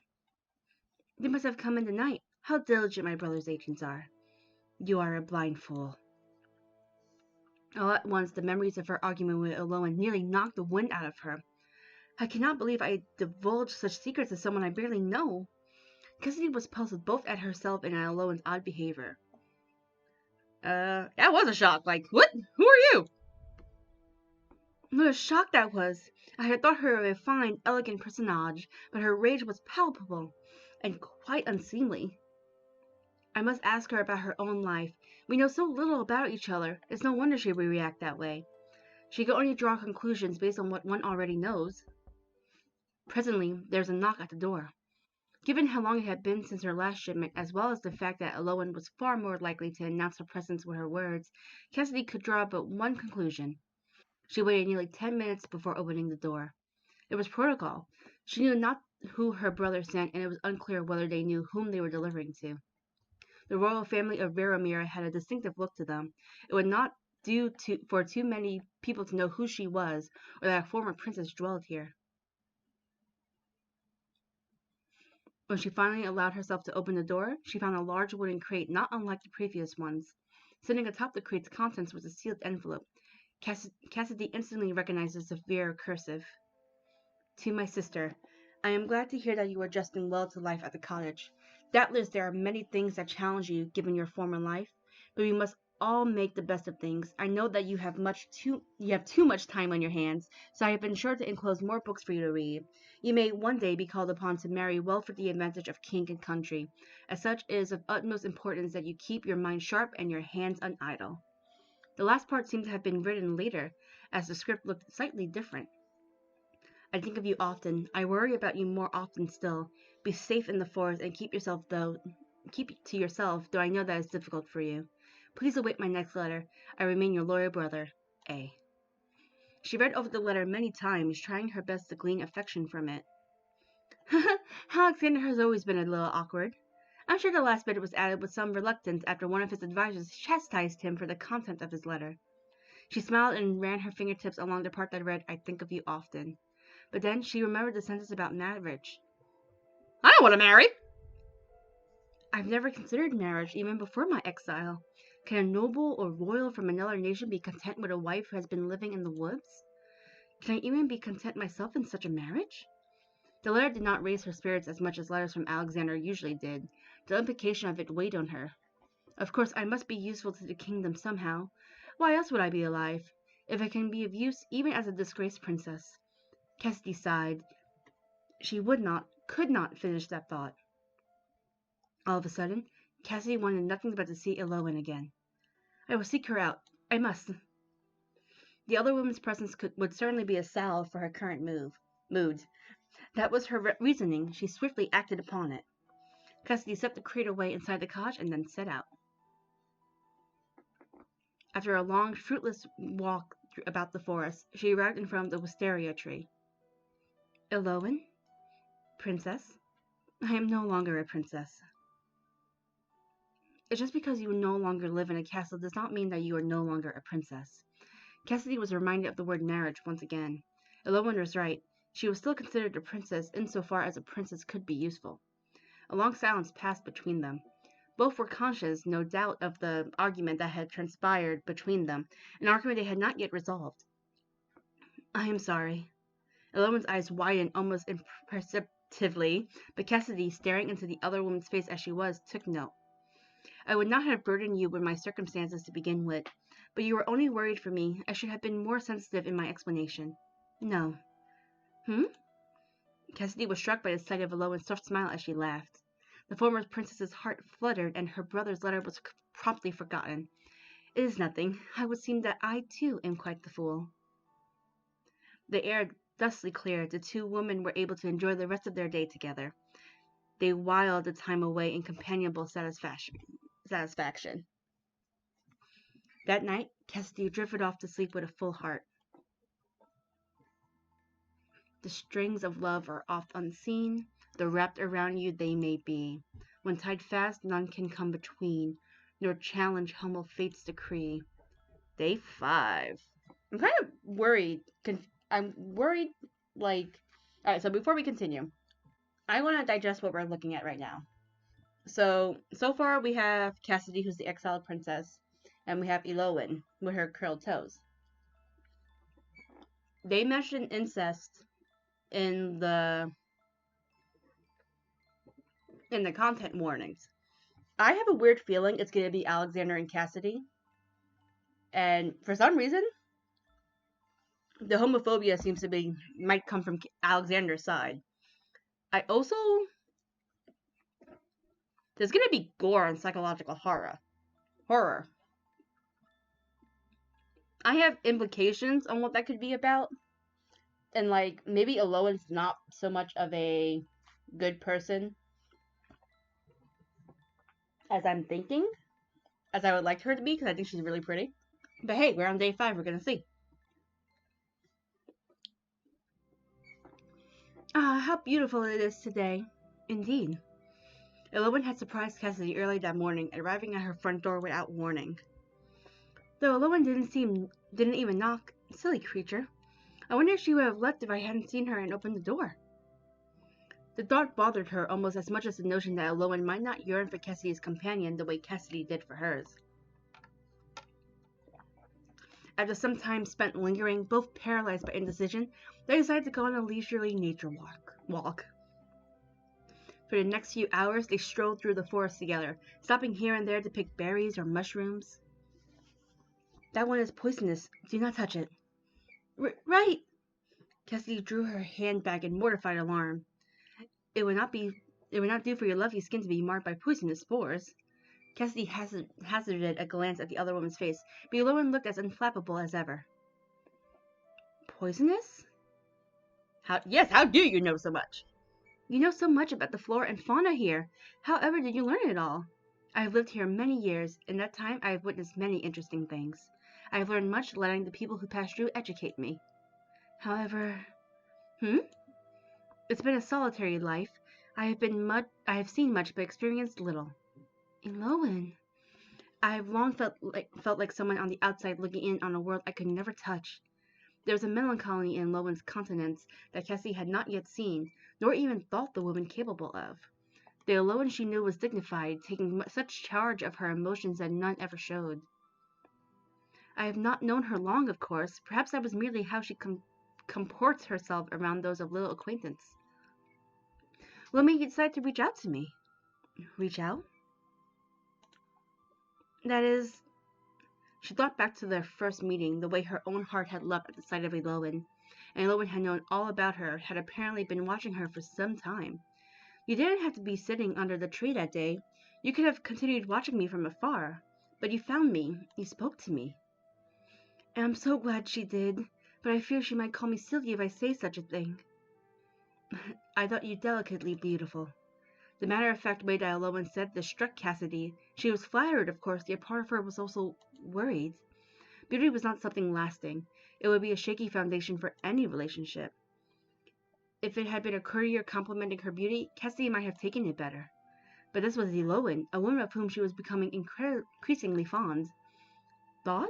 They must have come in the night. How diligent my brother's agents are. You are a blind fool. All at once, the memories of her argument with Elowen nearly knocked the wind out of her. I cannot believe I divulged such secrets to someone I barely know. Cassidy was puzzled both at herself and at Elowen's odd behavior. That was a shock. Like, what? Who are you? What a shock that was. I had thought her a fine, elegant personage, but her rage was palpable and quite unseemly. I must ask her about her own life. We know so little about each other. It's no wonder she would react that way. She could only draw conclusions based on what one already knows. Presently, there was a knock at the door. Given how long it had been since her last shipment, as well as the fact that Elowen was far more likely to announce her presence with her words, Cassidy could draw but one conclusion. She waited nearly 10 minutes before opening the door. It was protocol. She knew not who her brother sent, and it was unclear whether they knew whom they were delivering to. The royal family of Veromir had a distinctive look to them. It would not do for too many people to know who she was, or that a former princess dwelled here. When she finally allowed herself to open the door, she found a large wooden crate not unlike the previous ones. Sitting atop the crate's contents was a sealed envelope. Cassidy instantly recognized the severe cursive. To my sister, I am glad to hear that you are adjusting well to life at the cottage. Doubtless there are many things that challenge you given your former life, but we must all make the best of things. I know that you have too much time on your hands, so I have been sure to enclose more books for you to read. You may one day be called upon to marry well for the advantage of king and country. As such, it is of utmost importance that you keep your mind sharp and your hands unidle. The last part seemed to have been written later, as the script looked slightly different. I think of you often. I worry about you more often still. Be safe in the forest and keep to yourself, though I know that is difficult for you. Please await my next letter. I remain your loyal brother, A. She read over the letter many times, trying her best to glean affection from it. Alexander has always been a little awkward. I'm sure the last bit was added with some reluctance after one of his advisers chastised him for the content of his letter. She smiled and ran her fingertips along the part that read, I think of you often. But then she remembered the sentence about marriage. I don't want to marry! I've never considered marriage, even before my exile. Can a noble or royal from another nation be content with a wife who has been living in the woods? Can I even be content myself in such a marriage? The letter did not raise her spirits as much as letters from Alexander usually did. The implication of it weighed on her. Of course, I must be useful to the kingdom somehow. Why else would I be alive? If I can be of use even as a disgraced princess. Cassidy sighed. She could not finish that thought. All of a sudden, Cassidy wanted nothing but to see Elowen again. I will seek her out. I must. The other woman's presence would certainly be a salve for her current mood. That was her reasoning. She swiftly acted upon it. Cassidy set the crate away inside the cottage and then set out. After a long, fruitless walk about the forest, she arrived in front of the wisteria tree. Elowen? Princess? I am no longer a princess. Just because you no longer live in a castle does not mean that you are no longer a princess. Cassidy was reminded of the word marriage once again. Elowen was right. She was still considered a princess insofar as a princess could be useful. A long silence passed between them. Both were conscious, no doubt, of the argument that had transpired between them, an argument they had not yet resolved. I am sorry. Elowen's eyes widened almost imperceptibly, but Cassidy, staring into the other woman's face as she was, took note. I would not have burdened you with my circumstances to begin with, but you were only worried for me. I should have been more sensitive in my explanation. No. Cassidy was struck by the sight of Elowen's soft smile as she laughed. The former princess's heart fluttered, and her brother's letter was promptly forgotten. It is nothing. I would seem that I, too, am quite the fool. The air thusly cleared, the two women were able to enjoy the rest of their day together. They whiled the time away in companionable satisfaction. That night, Cassidy drifted off to sleep with a full heart. The strings of love are oft unseen, though wrapped around you they may be. When tied fast, none can come between, nor challenge humble fate's decree. Day 5. I'm kind of worried. I'm worried, like... Alright, so before we continue, I want to digest what we're looking at right now. So far we have Cassidy, who's the exiled princess, and we have Elowen with her curled toes. They mentioned incest in the content warnings. I have a weird feeling it's going to be Alexander and Cassidy. And for some reason, the homophobia might come from Alexander's side. There's going to be gore and psychological horror. I have implications on what that could be about. And, like, maybe Elowen's not so much of a good person as I'm thinking, as I would like her to be, because I think she's really pretty. But hey, we're on day 5, we're going to see. Ah, how beautiful it is today. Indeed. Elowen had surprised Cassidy early that morning, arriving at her front door without warning. Though Elowen didn't even knock. Silly creature. I wonder if she would have left if I hadn't seen her and opened the door. The thought bothered her almost as much as the notion that Elowen might not yearn for Cassidy's companion the way Cassidy did for hers. After some time spent lingering, both paralyzed by indecision, they decided to go on a leisurely nature walk. For the next few hours, they strolled through the forest together, stopping here and there to pick berries or mushrooms. That one is poisonous. Do not touch it. Right! Cassidy drew her hand back in mortified alarm. It would not do for your lovely skin to be marked by poisonous spores. Cassidy hazarded a glance at the other woman's face, but Elowen looked as unflappable as ever. Poisonous? How do you know so much? You know so much about the flora and fauna here. However did you learn it all? I have lived here many years. In that time, I have witnessed many interesting things. I have learned much letting the people who pass through educate me. However... It's been a solitary life. I have seen much but experienced little. Elowen. I have long felt like someone on the outside looking in on a world I could never touch. There was a melancholy in Elowen's countenance that Cassie had not yet seen, nor even thought the woman capable of. The Elowen she knew was dignified, taking such charge of her emotions that none ever showed. I have not known her long, of course. Perhaps that was merely how she comports herself around those of little acquaintance. What made you decide to reach out to me? Reach out? That is... She thought back to their first meeting, the way her own heart had leapt at the sight of Elowen. And Elowen had known all about her, had apparently been watching her for some time. You didn't have to be sitting under the tree that day. You could have continued watching me from afar. But you found me. You spoke to me. And I'm so glad she did, but I fear she might call me silly if I say such a thing. I thought you delicately beautiful. The matter-of-fact way that Elowen said this struck Cassidy. She was flattered, of course, yet part of her was also worried. Beauty was not something lasting. It would be a shaky foundation for any relationship. If it had been a courtier complimenting her beauty, Cassidy might have taken it better. But this was Elowen, a woman of whom she was becoming increasingly fond. Thought?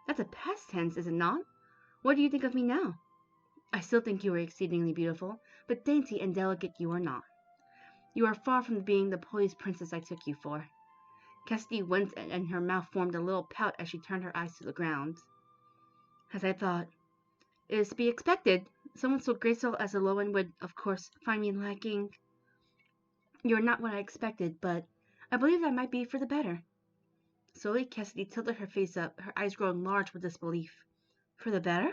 That's a past tense, is it not? What do you think of me now? I still think you are exceedingly beautiful, but dainty and delicate you are not. You are far from being the poised princess I took you for. Cassidy winced, and her mouth formed a little pout as she turned her eyes to the ground. As I thought, it is to be expected. Someone so graceful as Elowen would, of course, find me lacking. You are not what I expected, but I believe that might be for the better. Slowly, Cassidy tilted her face up, her eyes growing large with disbelief. For the better?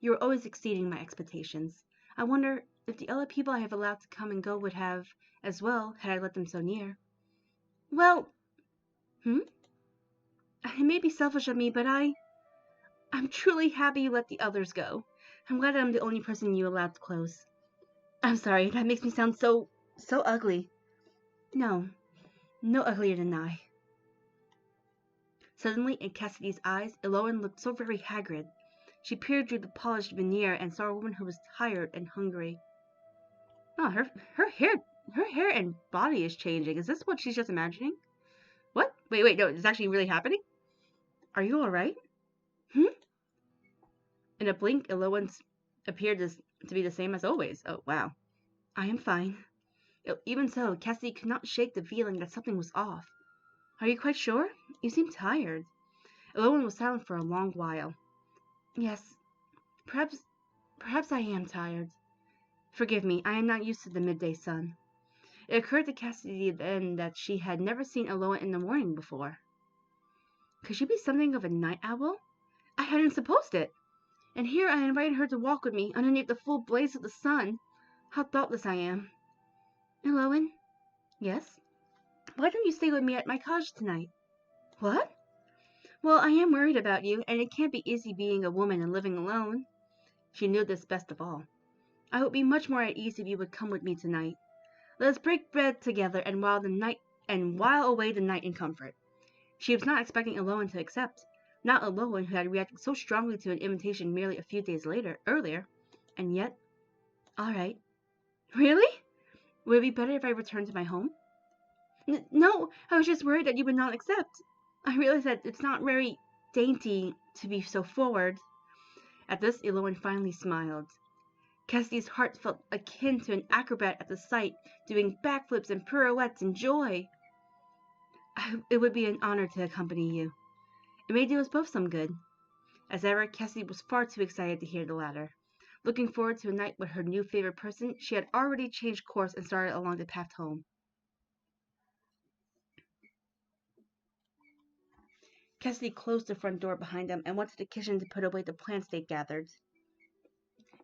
You are always exceeding my expectations. I wonder if the other people I have allowed to come and go would have, as well, had I let them so near. Well, it may be selfish of me, but I'm truly happy you let the others go. I'm glad I'm the only person you allowed close. I'm sorry, that makes me sound so ugly. No uglier than I. Suddenly, in Cassidy's eyes, Elowen looked so very haggard. She peered through the polished veneer and saw a woman who was tired and hungry. Oh, her hair and body is changing. Is this what she's just imagining? What? Wait, no, it's actually really happening? Are you alright? In a blink, Elowen appeared to be the same as always. Oh, wow. I am fine. Even so, Cassidy could not shake the feeling that something was off. Are you quite sure? You seem tired. Elowen was silent for a long while. Yes, perhaps I am tired. Forgive me, I am not used to the midday sun. It occurred to Cassidy then that she had never seen Elowen in the morning before. Could she be something of a night owl? I hadn't supposed it. And here I invited her to walk with me underneath the full blaze of the sun. How thoughtless I am. Elowen? Yes? Why don't you stay with me at my cottage tonight? What? Well, I am worried about you, and it can't be easy being a woman and living alone. She knew this best of all. I would be much more at ease if you would come with me tonight. Let us break bread together and while away the night in comfort. She was not expecting Elowen to accept. Not Elowen, who had reacted so strongly to an invitation merely a few days earlier. And yet, all right. Really? Would it be better if I returned to my home? No, I was just worried that you would not accept. I realize that it's not very dainty to be so forward. At this, Elowen finally smiled. Cassidy's heart felt akin to an acrobat at the sight, doing backflips and pirouettes in joy. It would be an honor to accompany you. It may do us both some good. As ever, Cassidy was far too excited to hear the latter. Looking forward to a night with her new favorite person, she had already changed course and started along the path home. Cassidy closed the front door behind them and went to the kitchen to put away the plants they'd gathered.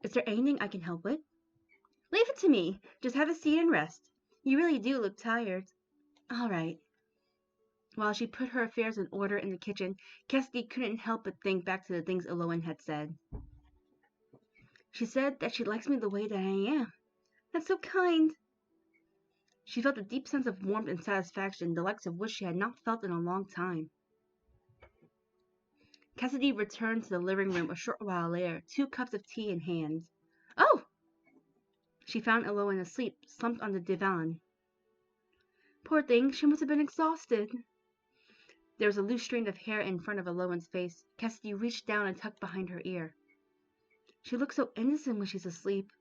Is there anything I can help with? Leave it to me. Just have a seat and rest. You really do look tired. All right. While she put her affairs in order in the kitchen, Cassidy couldn't help but think back to the things Eloin had said. She said that she likes me the way that I am. That's so kind. She felt a deep sense of warmth and satisfaction, the likes of which she had not felt in a long time. Cassidy returned to the living room a short while later, 2 cups of tea in hand. Oh! She found Eloin asleep, slumped on the divan. Poor thing, she must have been exhausted. There was a loose strand of hair in front of Eloin's face. Cassidy reached down and tucked behind her ear. She looks so innocent when she's asleep.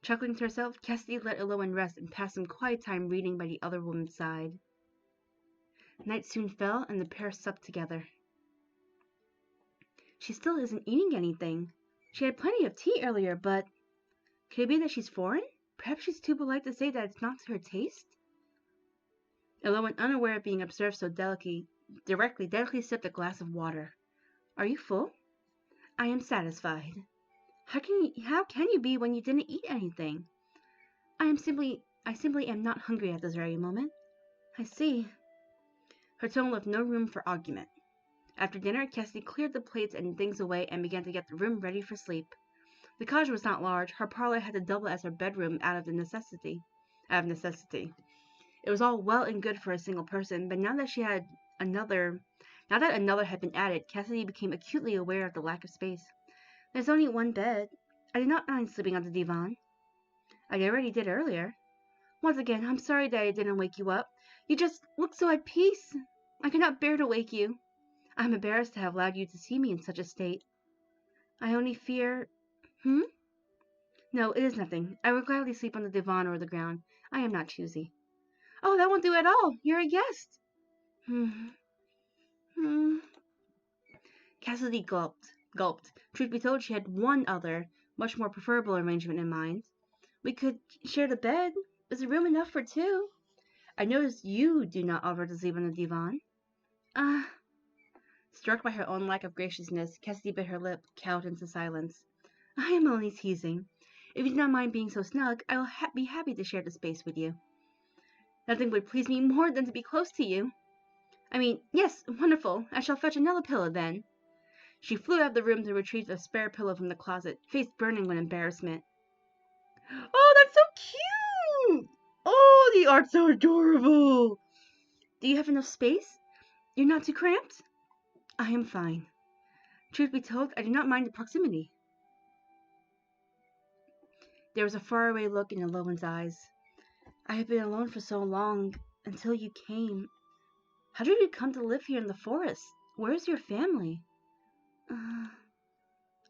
Chuckling to herself, Cassidy let Eloin rest and passed some quiet time reading by the other woman's side. Night soon fell, and the pair supped together. She still isn't eating anything. She had plenty of tea earlier, but could it be that she's foreign? Perhaps she's too polite to say that it's not to her taste? Eloin, unaware of being observed so directly sipped a glass of water. Are you full? I am satisfied. How can you be when you didn't eat anything? I simply am not hungry at this very moment. I see. Her tone left no room for argument. After dinner, Cassidy cleared the plates and things away and began to get the room ready for sleep. The cottage was not large. Her parlor had to double as her bedroom out of necessity. It was all well and good for a single person, but now that another had been added, Cassidy became acutely aware of the lack of space. There's only one bed. I did not mind sleeping on the divan. I already did earlier. Once again, I'm sorry that I didn't wake you up. You just looked so at peace. I could not bear to wake you. I'm embarrassed to have allowed you to see me in such a state. I only fear... No, it is nothing. I would gladly sleep on the divan or the ground. I am not choosy. Oh, that won't do at all. You're a guest. Cassidy gulped. Truth be told, she had one other, much more preferable arrangement in mind. We could share the bed. Is the room enough for 2? I notice you do not offer to sleep on the divan. Struck by her own lack of graciousness, Cassidy bit her lip, cowed into silence. I am only teasing. If you do not mind being so snug, I will be happy to share the space with you. Nothing would please me more than to be close to you. I mean, yes, wonderful. I shall fetch another pillow then. She flew out of the room to retrieve a spare pillow from the closet, face burning with embarrassment. Oh, that's so cute! Oh, the art's so adorable! Do you have enough space? You're not too cramped? I am fine. Truth be told, I do not mind the proximity. There was a faraway look in Eloin's eyes. I have been alone for so long, until you came. How did you come to live here in the forest? Where is your family?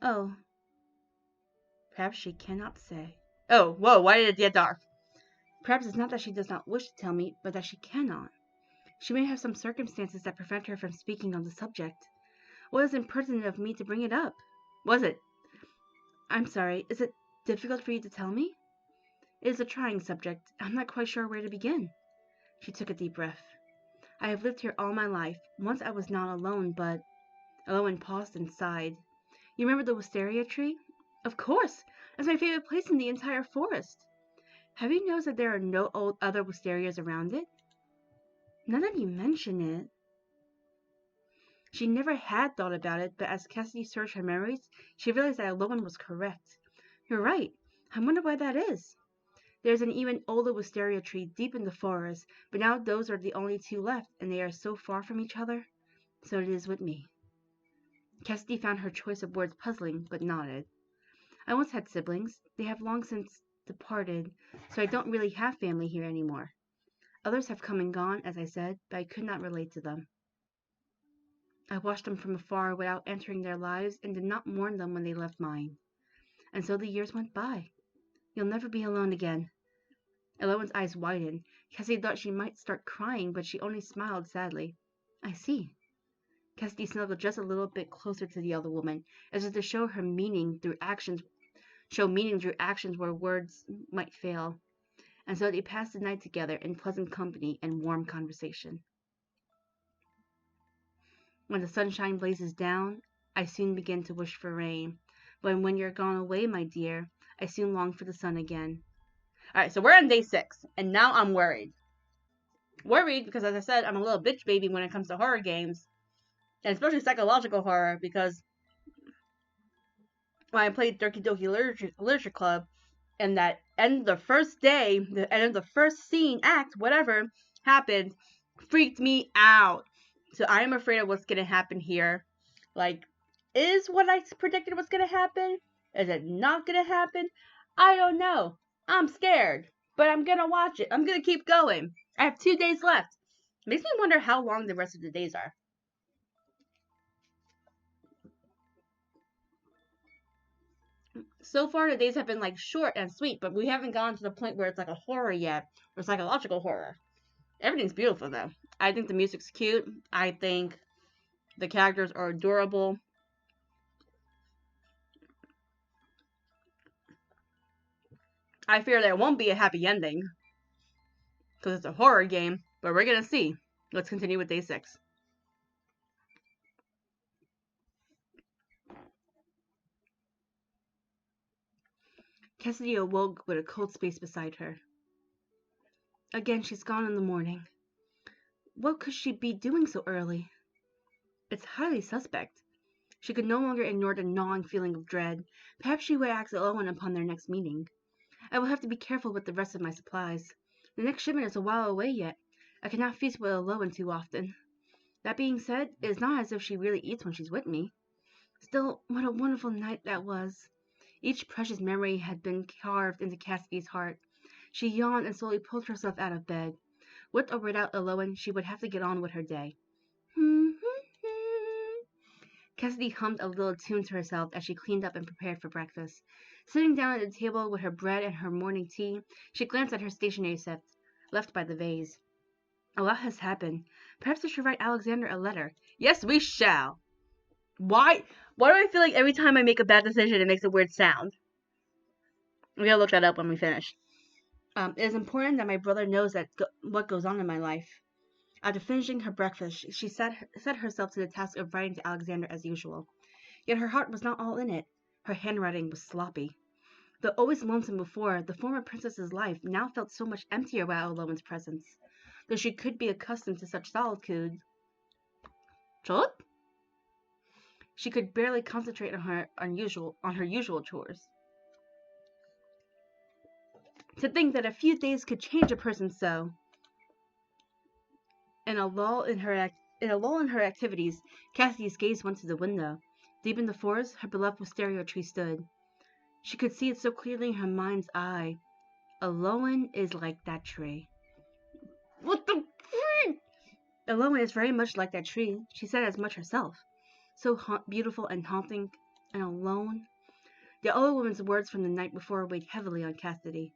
Oh. Perhaps she cannot say. Oh, whoa, why did it get dark? Perhaps it's not that she does not wish to tell me, but that she cannot. She may have some circumstances that prevent her from speaking on the subject. What is impertinent of me to bring it up? Was it? I'm sorry, is it difficult for you to tell me? It is a trying subject. I'm not quite sure where to begin. She took a deep breath. I have lived here all my life. Once I was not alone, but... Eloin paused and sighed. You remember the wisteria tree? Of course! That's my favorite place in the entire forest. Have you noticed that there are no other wisterias around it? None of you mention it. She never had thought about it, but as Cassidy searched her memories, she realized that Eloin was correct. You're right. I wonder why that is. There's an even older wisteria tree deep in the forest, but now those are the only 2 left, and they are so far from each other. So it is with me. Cassidy found her choice of words puzzling, but nodded. I once had siblings. They have long since departed, so I don't really have family here anymore. Others have come and gone, as I said, but I could not relate to them. I watched them from afar without entering their lives and did not mourn them when they left mine. And so the years went by. You'll never be alone again. Eloin's eyes widened. Cassidy thought she might start crying, but she only smiled sadly. I see. Cassidy snuggled just a little bit closer to the other woman, as if to show her meaning through actions show meaning through actions where words might fail. And so they passed the night together in pleasant company and warm conversation. When the sunshine blazes down, I soon begin to wish for rain. But when you're gone away, my dear, I soon long for the sun again. Alright, so we're on day 6, and now I'm worried. Worried because, as I said, I'm a little bitch baby when it comes to horror games. And especially psychological horror, because when I played Doki Doki Literature Club, and that end of the first day, the end of the first scene, act, whatever happened, freaked me out. So I am afraid of what's going to happen here. Like, is what I predicted was going to happen? Is it not going to happen? I don't know. I'm scared, but I'm going to watch it. I'm going to keep going. I have 2 days left. Makes me wonder how long the rest of the days are. So far, the days have been like short and sweet, but we haven't gotten to the point where it's like a horror yet, or psychological horror. Everything's beautiful though. I think the music's cute. I think the characters are adorable. I fear there won't be a happy ending because it's a horror game, but we're gonna see. Let's continue with day 6. Cassidy awoke with a cold space beside her. Again, she's gone in the morning. What could she be doing so early? It's highly suspect. She could no longer ignore the gnawing feeling of dread. Perhaps she would ask Owen upon their next meeting. I will have to be careful with the rest of my supplies. The next shipment is a while away yet. I cannot feast with Owen too often. That being said, it is not as if she really eats when she's with me. Still, what a wonderful night that was. Each precious memory had been carved into Cassidy's heart. She yawned and slowly pulled herself out of bed. With or without Owen, she would have to get on with her day. Cassidy hummed a little tune to herself as she cleaned up and prepared for breakfast. Sitting down at the table with her bread and her morning tea, she glanced at her stationery set, left by the vase. A lot has happened. Perhaps I should write Alexander a letter. Yes, we shall. Why do I feel like every time I make a bad decision, it makes a weird sound? We gotta look that up when we finish. It is important that my brother knows what goes on in my life. After finishing her breakfast, she set herself to the task of writing to Alexander as usual. Yet her heart was not all in it. Her handwriting was sloppy. Though always lonesome before, the former princess's life now felt so much emptier without Alolan's presence. Though she could be accustomed to such solitude, she could barely concentrate on her usual chores. To think that a few days could change a person so. In a lull in her activities, Cassidy's gaze went to the window. Deep in the forest, her beloved wisteria tree stood. She could see it so clearly in her mind's eye. Alolan is like that tree. What the freak? Alolan is very much like that tree. She said as much herself. So beautiful and haunting and alone. The other woman's words from the night before weighed heavily on Cassidy.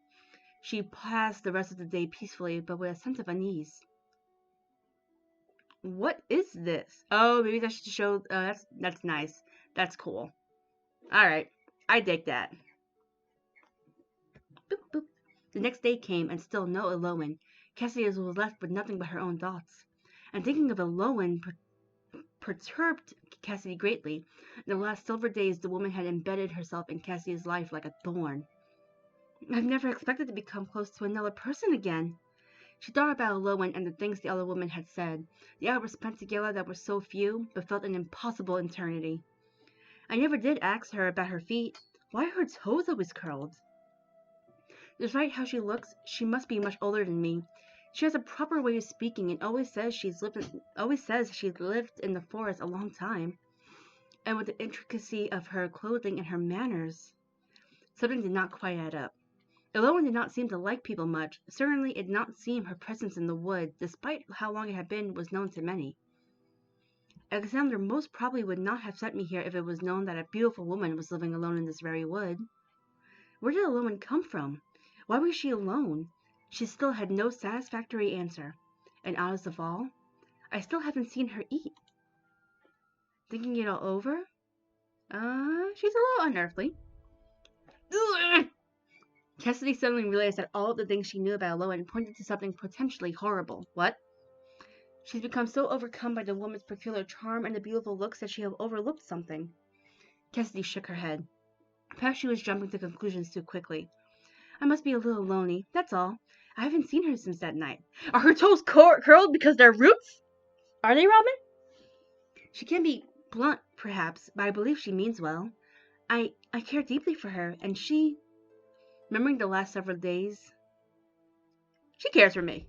She passed the rest of the day peacefully, but with a sense of unease. What is this? Oh, maybe that should show. That's nice. That's cool. All right, I dig that. Boop, boop. The next day came, and still no Alolan. Cassidy was left with nothing but her own thoughts. And thinking of Alolan perturbed Cassidy greatly. In the last silver days, the woman had embedded herself in Cassidy's life like a thorn. I've never expected to become close to another person again. She thought about Alolan and the things the other woman had said, the hours spent together that were so few, but felt an impossible eternity. I never did ask her about her feet. Why are her toes always curled? Despite how she looks, she must be much older than me. She has a proper way of speaking and always says she's lived in the forest a long time. And with the intricacy of her clothing and her manners, something did not quite add up. Alolan did not seem to like people much. Certainly it did not seem her presence in the wood, despite how long it had been, was known to many. Alexander most probably would not have sent me here if it was known that a beautiful woman was living alone in this very wood. Where did Alolan come from? Why was she alone? She still had no satisfactory answer. And oddest of all, I still haven't seen her eat. Thinking it all over? She's a little unearthly. Ugh! Cassidy suddenly realized that all of the things she knew about Lowen pointed to something potentially horrible. What? She's become so overcome by the woman's peculiar charm and the beautiful looks that she had overlooked something. Cassidy shook her head. Perhaps she was jumping to conclusions too quickly. I must be a little lonely, that's all. I haven't seen her since that night. Are her toes curled because they're roots? Are they, Robin? She can be blunt, perhaps, but I believe she means well. I care deeply for her, and she, remembering the last several days, she cares for me.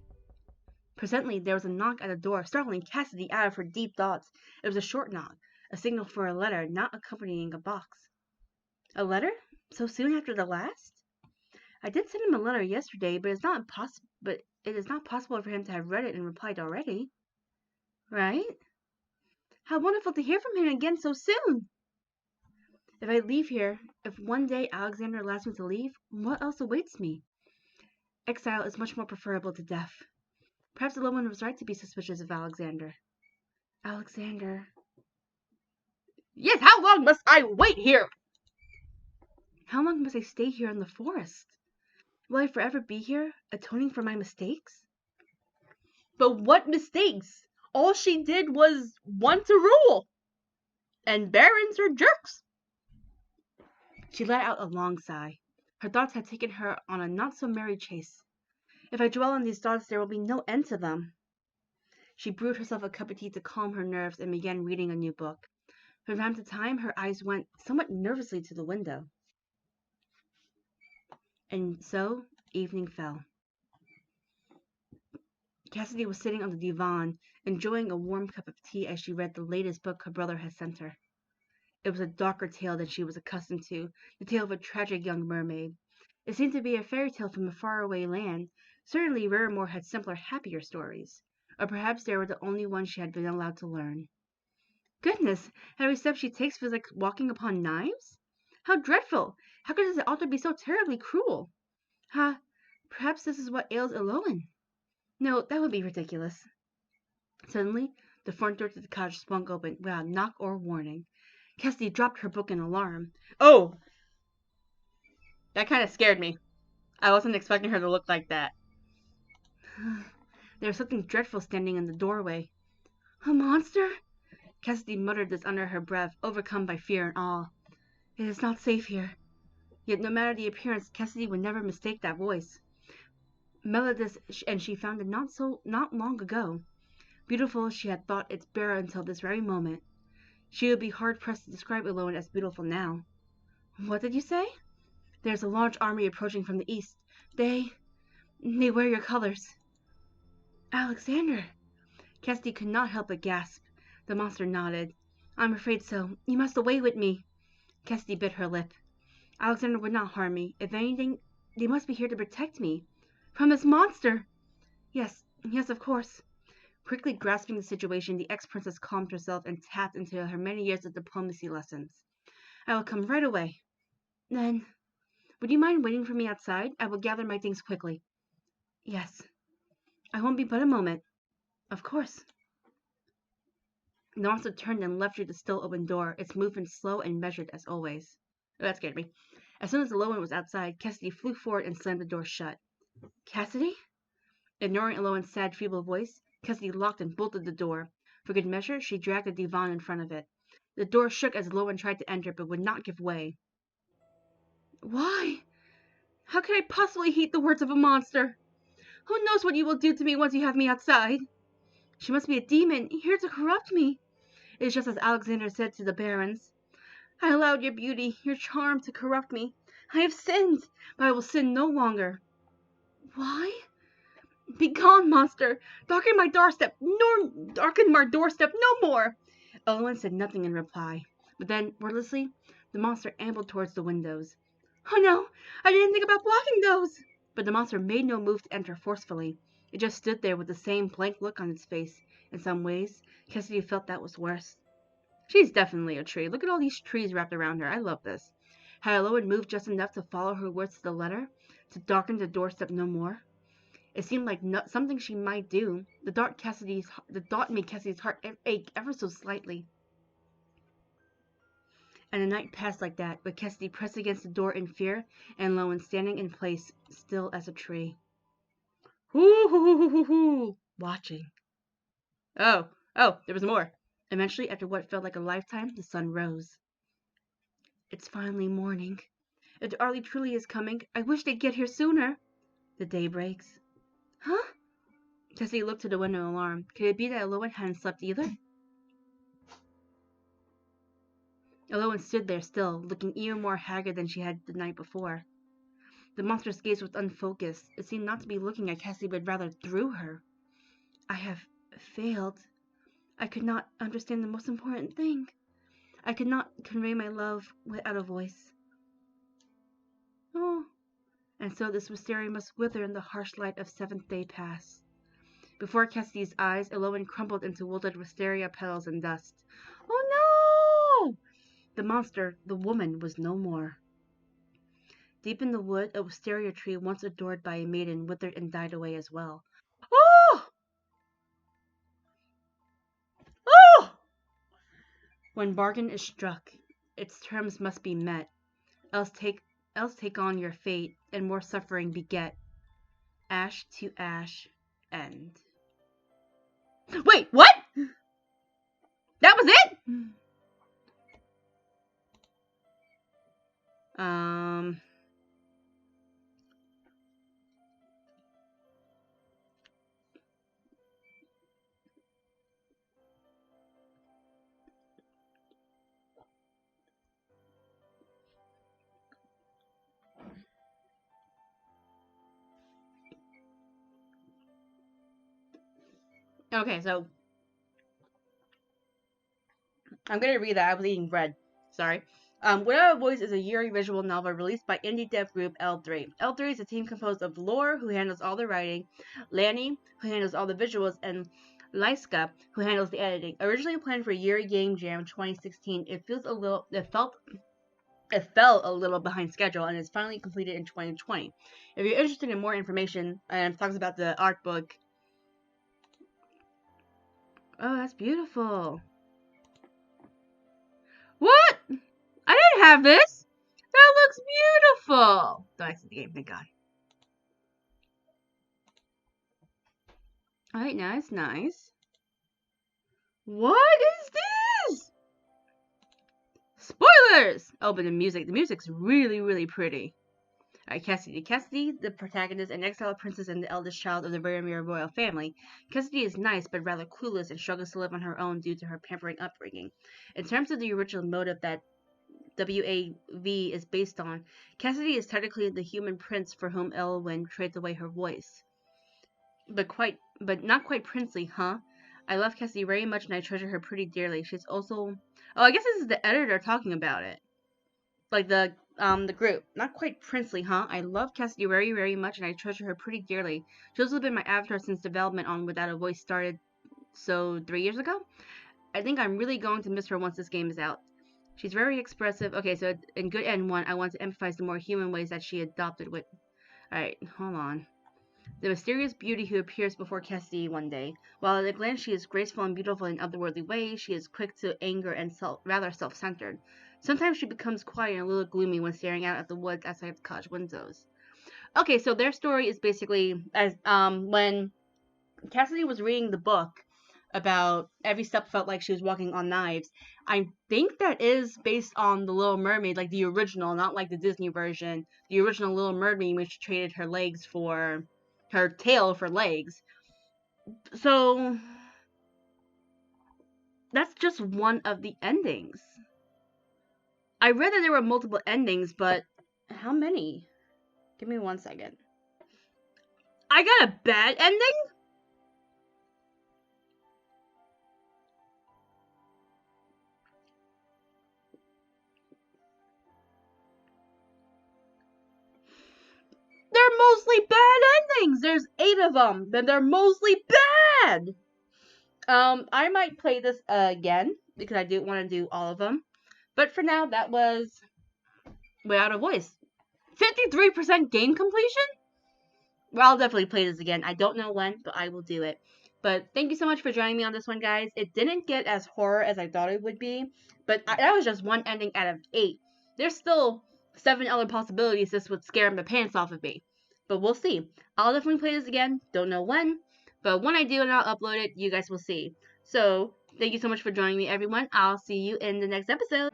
Presently there was a knock at the door, startling Cassidy out of her deep thoughts. It was a short knock, a signal for a letter, not accompanying a box. A letter? So soon after the last? I did send him a letter yesterday, but it is not possible for him to have read it and replied already. Right? How wonderful to hear from him again so soon! If I leave here, if one day Alexander allows me to leave, what else awaits me? Exile is much more preferable to death. Perhaps Lowen was right to be suspicious of Alexander. Alexander. Yes, how long must I wait here? How long must I stay here in the forest? Will I forever be here, atoning for my mistakes? But what mistakes? All she did was want to rule. And barons are jerks. She let out a long sigh. Her thoughts had taken her on a not-so-merry chase. If I dwell on these thoughts, there will be no end to them. She brewed herself a cup of tea to calm her nerves and began reading a new book. From time to time, her eyes went somewhat nervously to the window. And so, evening fell. Cassidy was sitting on the divan, enjoying a warm cup of tea as she read the latest book her brother had sent her. It was a darker tale than she was accustomed to, the tale of a tragic young mermaid. It seemed to be a fairy tale from a faraway land. Certainly Rarimore had simpler, happier stories. Or perhaps they were the only ones she had been allowed to learn. Goodness, every step she takes feels like walking upon knives? How dreadful! How could this author be so terribly cruel? Ha! Perhaps this is what ails Eloan. No, that would be ridiculous. Suddenly, the front door to the cottage swung open without knock or warning. Cassidy dropped her book in alarm. Oh! That kind of scared me. I wasn't expecting her to look like that. There was something dreadful standing in the doorway. A monster? Cassidy muttered this under her breath, overcome by fear and awe. It is not safe here. Yet no matter the appearance, Cassidy would never mistake that voice. Melodious, and she found it not long ago. Beautiful she had thought its bearer until this very moment. She would be hard-pressed to describe Eloan as beautiful now. What did you say? There's a large army approaching from the east. They wear your colors. Alexander! Cassidy could not help but gasp. The monster nodded. I'm afraid so. You must away with me. Cassidy bit her lip. Alexander would not harm me. If anything, they must be here to protect me. From this monster! Yes, of course. Quickly grasping the situation, the ex-princess calmed herself and tapped into her many years of diplomacy lessons. I will come right away. Then, would you mind waiting for me outside? I will gather my things quickly. Yes. I won't be but a moment. Of course. The monster turned and left through the still open door, its movements slow and measured as always. Oh, that scared me. As soon as Eloan was outside, Cassidy flew forward and slammed the door shut. Cassidy? Ignoring Eloan's sad, feeble voice, Cassidy locked and bolted the door. For good measure, she dragged the divan in front of it. The door shook as Eloan tried to enter, but would not give way. Why? How could I possibly hate the words of a monster? Who knows what you will do to me once you have me outside? She must be a demon, here to corrupt me. It is just as Alexander said to the barons. I allowed your beauty, your charm, to corrupt me. I have sinned, but I will sin no longer. Why? Begone, monster! Darken my doorstep no more! Eloan said nothing in reply, but then, wordlessly, the monster ambled towards the windows. Oh no! I didn't think about blocking those! But the monster made no move to enter forcefully. It just stood there with the same blank look on its face. In some ways, Cassidy felt that was worse. She's definitely a tree. Look at all these trees wrapped around her. I love this. Had Eloan moved just enough to follow her words to the letter, to darken the doorstep no more? It seemed like something she might do. The thought made Cassidy's heart ache ever so slightly. And the night passed like that, with Cassidy pressed against the door in fear, and Lowen standing in place, still as a tree. Hoo hoo hoo hoo hoo, watching. Oh, there was more. Eventually, after what felt like a lifetime, the sun rose. It's finally morning. If the Arlie truly is coming, I wish they'd get here sooner. The day breaks. Huh? Cassidy looked to the window in alarm. Could it be that Lowen hadn't slept either? Lowen stood there still, looking even more haggard than she had the night before. The monster's gaze was unfocused. It seemed not to be looking at Cassidy, but rather through her. I have failed. I could not understand the most important thing. I could not convey my love without a voice. Oh. And so this wisteria must wither in the harsh light of seventh day pass. Before Cassidy's eyes, Elowen crumpled into wilted wisteria petals and dust. Oh no! The monster, the woman, was no more. Deep in the wood, a wisteria tree once adored by a maiden withered and died away as well. Oh! Oh! When bargain is struck, its terms must be met, else take on your fate, and more suffering beget. Ash to ash, end. Wait, what? That was it? Okay, so I'm gonna read that. I was eating bread. Sorry. Without a Voice is a Yuri visual novel released by indie dev group L3. L3 is a team composed of Lore, who handles all the writing, Lanny, who handles all the visuals, and Lyska, who handles the editing. Originally planned for Yuri Game Jam 2016, it fell a little behind schedule and is finally completed in 2020. If you're interested in more information and talks about the art book, oh, that's beautiful. What? I didn't have this. That looks beautiful. Don't exit the game, thank God. Alright, nice. What is this? Spoilers! Oh, but the music's really pretty. Alright, Cassidy. Cassidy, the protagonist, an exiled princess and the eldest child of the Varamir royal family. Cassidy is nice, but rather clueless and struggles to live on her own due to her pampering upbringing. In terms of the original motive that WAV is based on, Cassidy is technically the human prince for whom Elwyn trades away her voice. But not quite princely, huh? I love Cassidy very much and I treasure her pretty dearly. She's also... Oh, I guess this is the editor talking about it. Like the group. Not quite princely, huh? I love Cassidy very much and I treasure her pretty dearly. She's also been my avatar since development on Without a Voice started, 3 years ago? I think I'm really going to miss her once this game is out. She's very expressive. Okay, so in Good End 1, I want to emphasize the more human ways that she adopted with... Alright, hold on. The mysterious beauty who appears before Cassidy one day. While at a glance she is graceful and beautiful in otherworldly ways, she is quick to anger and rather self-centered. Sometimes she becomes quiet and a little gloomy when staring out at the woods outside of the cottage windows. Okay, so their story is basically as when Cassidy was reading the book about every step felt like she was walking on knives. I think that is based on The Little Mermaid, like the original, not like the Disney version. The original Little Mermaid, which traded her tail for legs. So that's just one of the endings. I read that there were multiple endings, but how many? Give me 1 second. I got a bad ending? They're mostly bad endings. There's 8 of them, but they're mostly bad. I might play this again because I do want to do all of them. But for now, that was Without a Voice. 53% game completion? Well, I'll definitely play this again. I don't know when, but I will do it. But thank you so much for joining me on this one, guys. It didn't get as horror as I thought it would be, But that was just one ending out of 8. There's still 7 other possibilities this would scare the pants off of me. But we'll see. I'll definitely play this again. Don't know when. But when I do and I'll upload it, you guys will see. So, thank you so much for joining me, everyone. I'll see you in the next episode.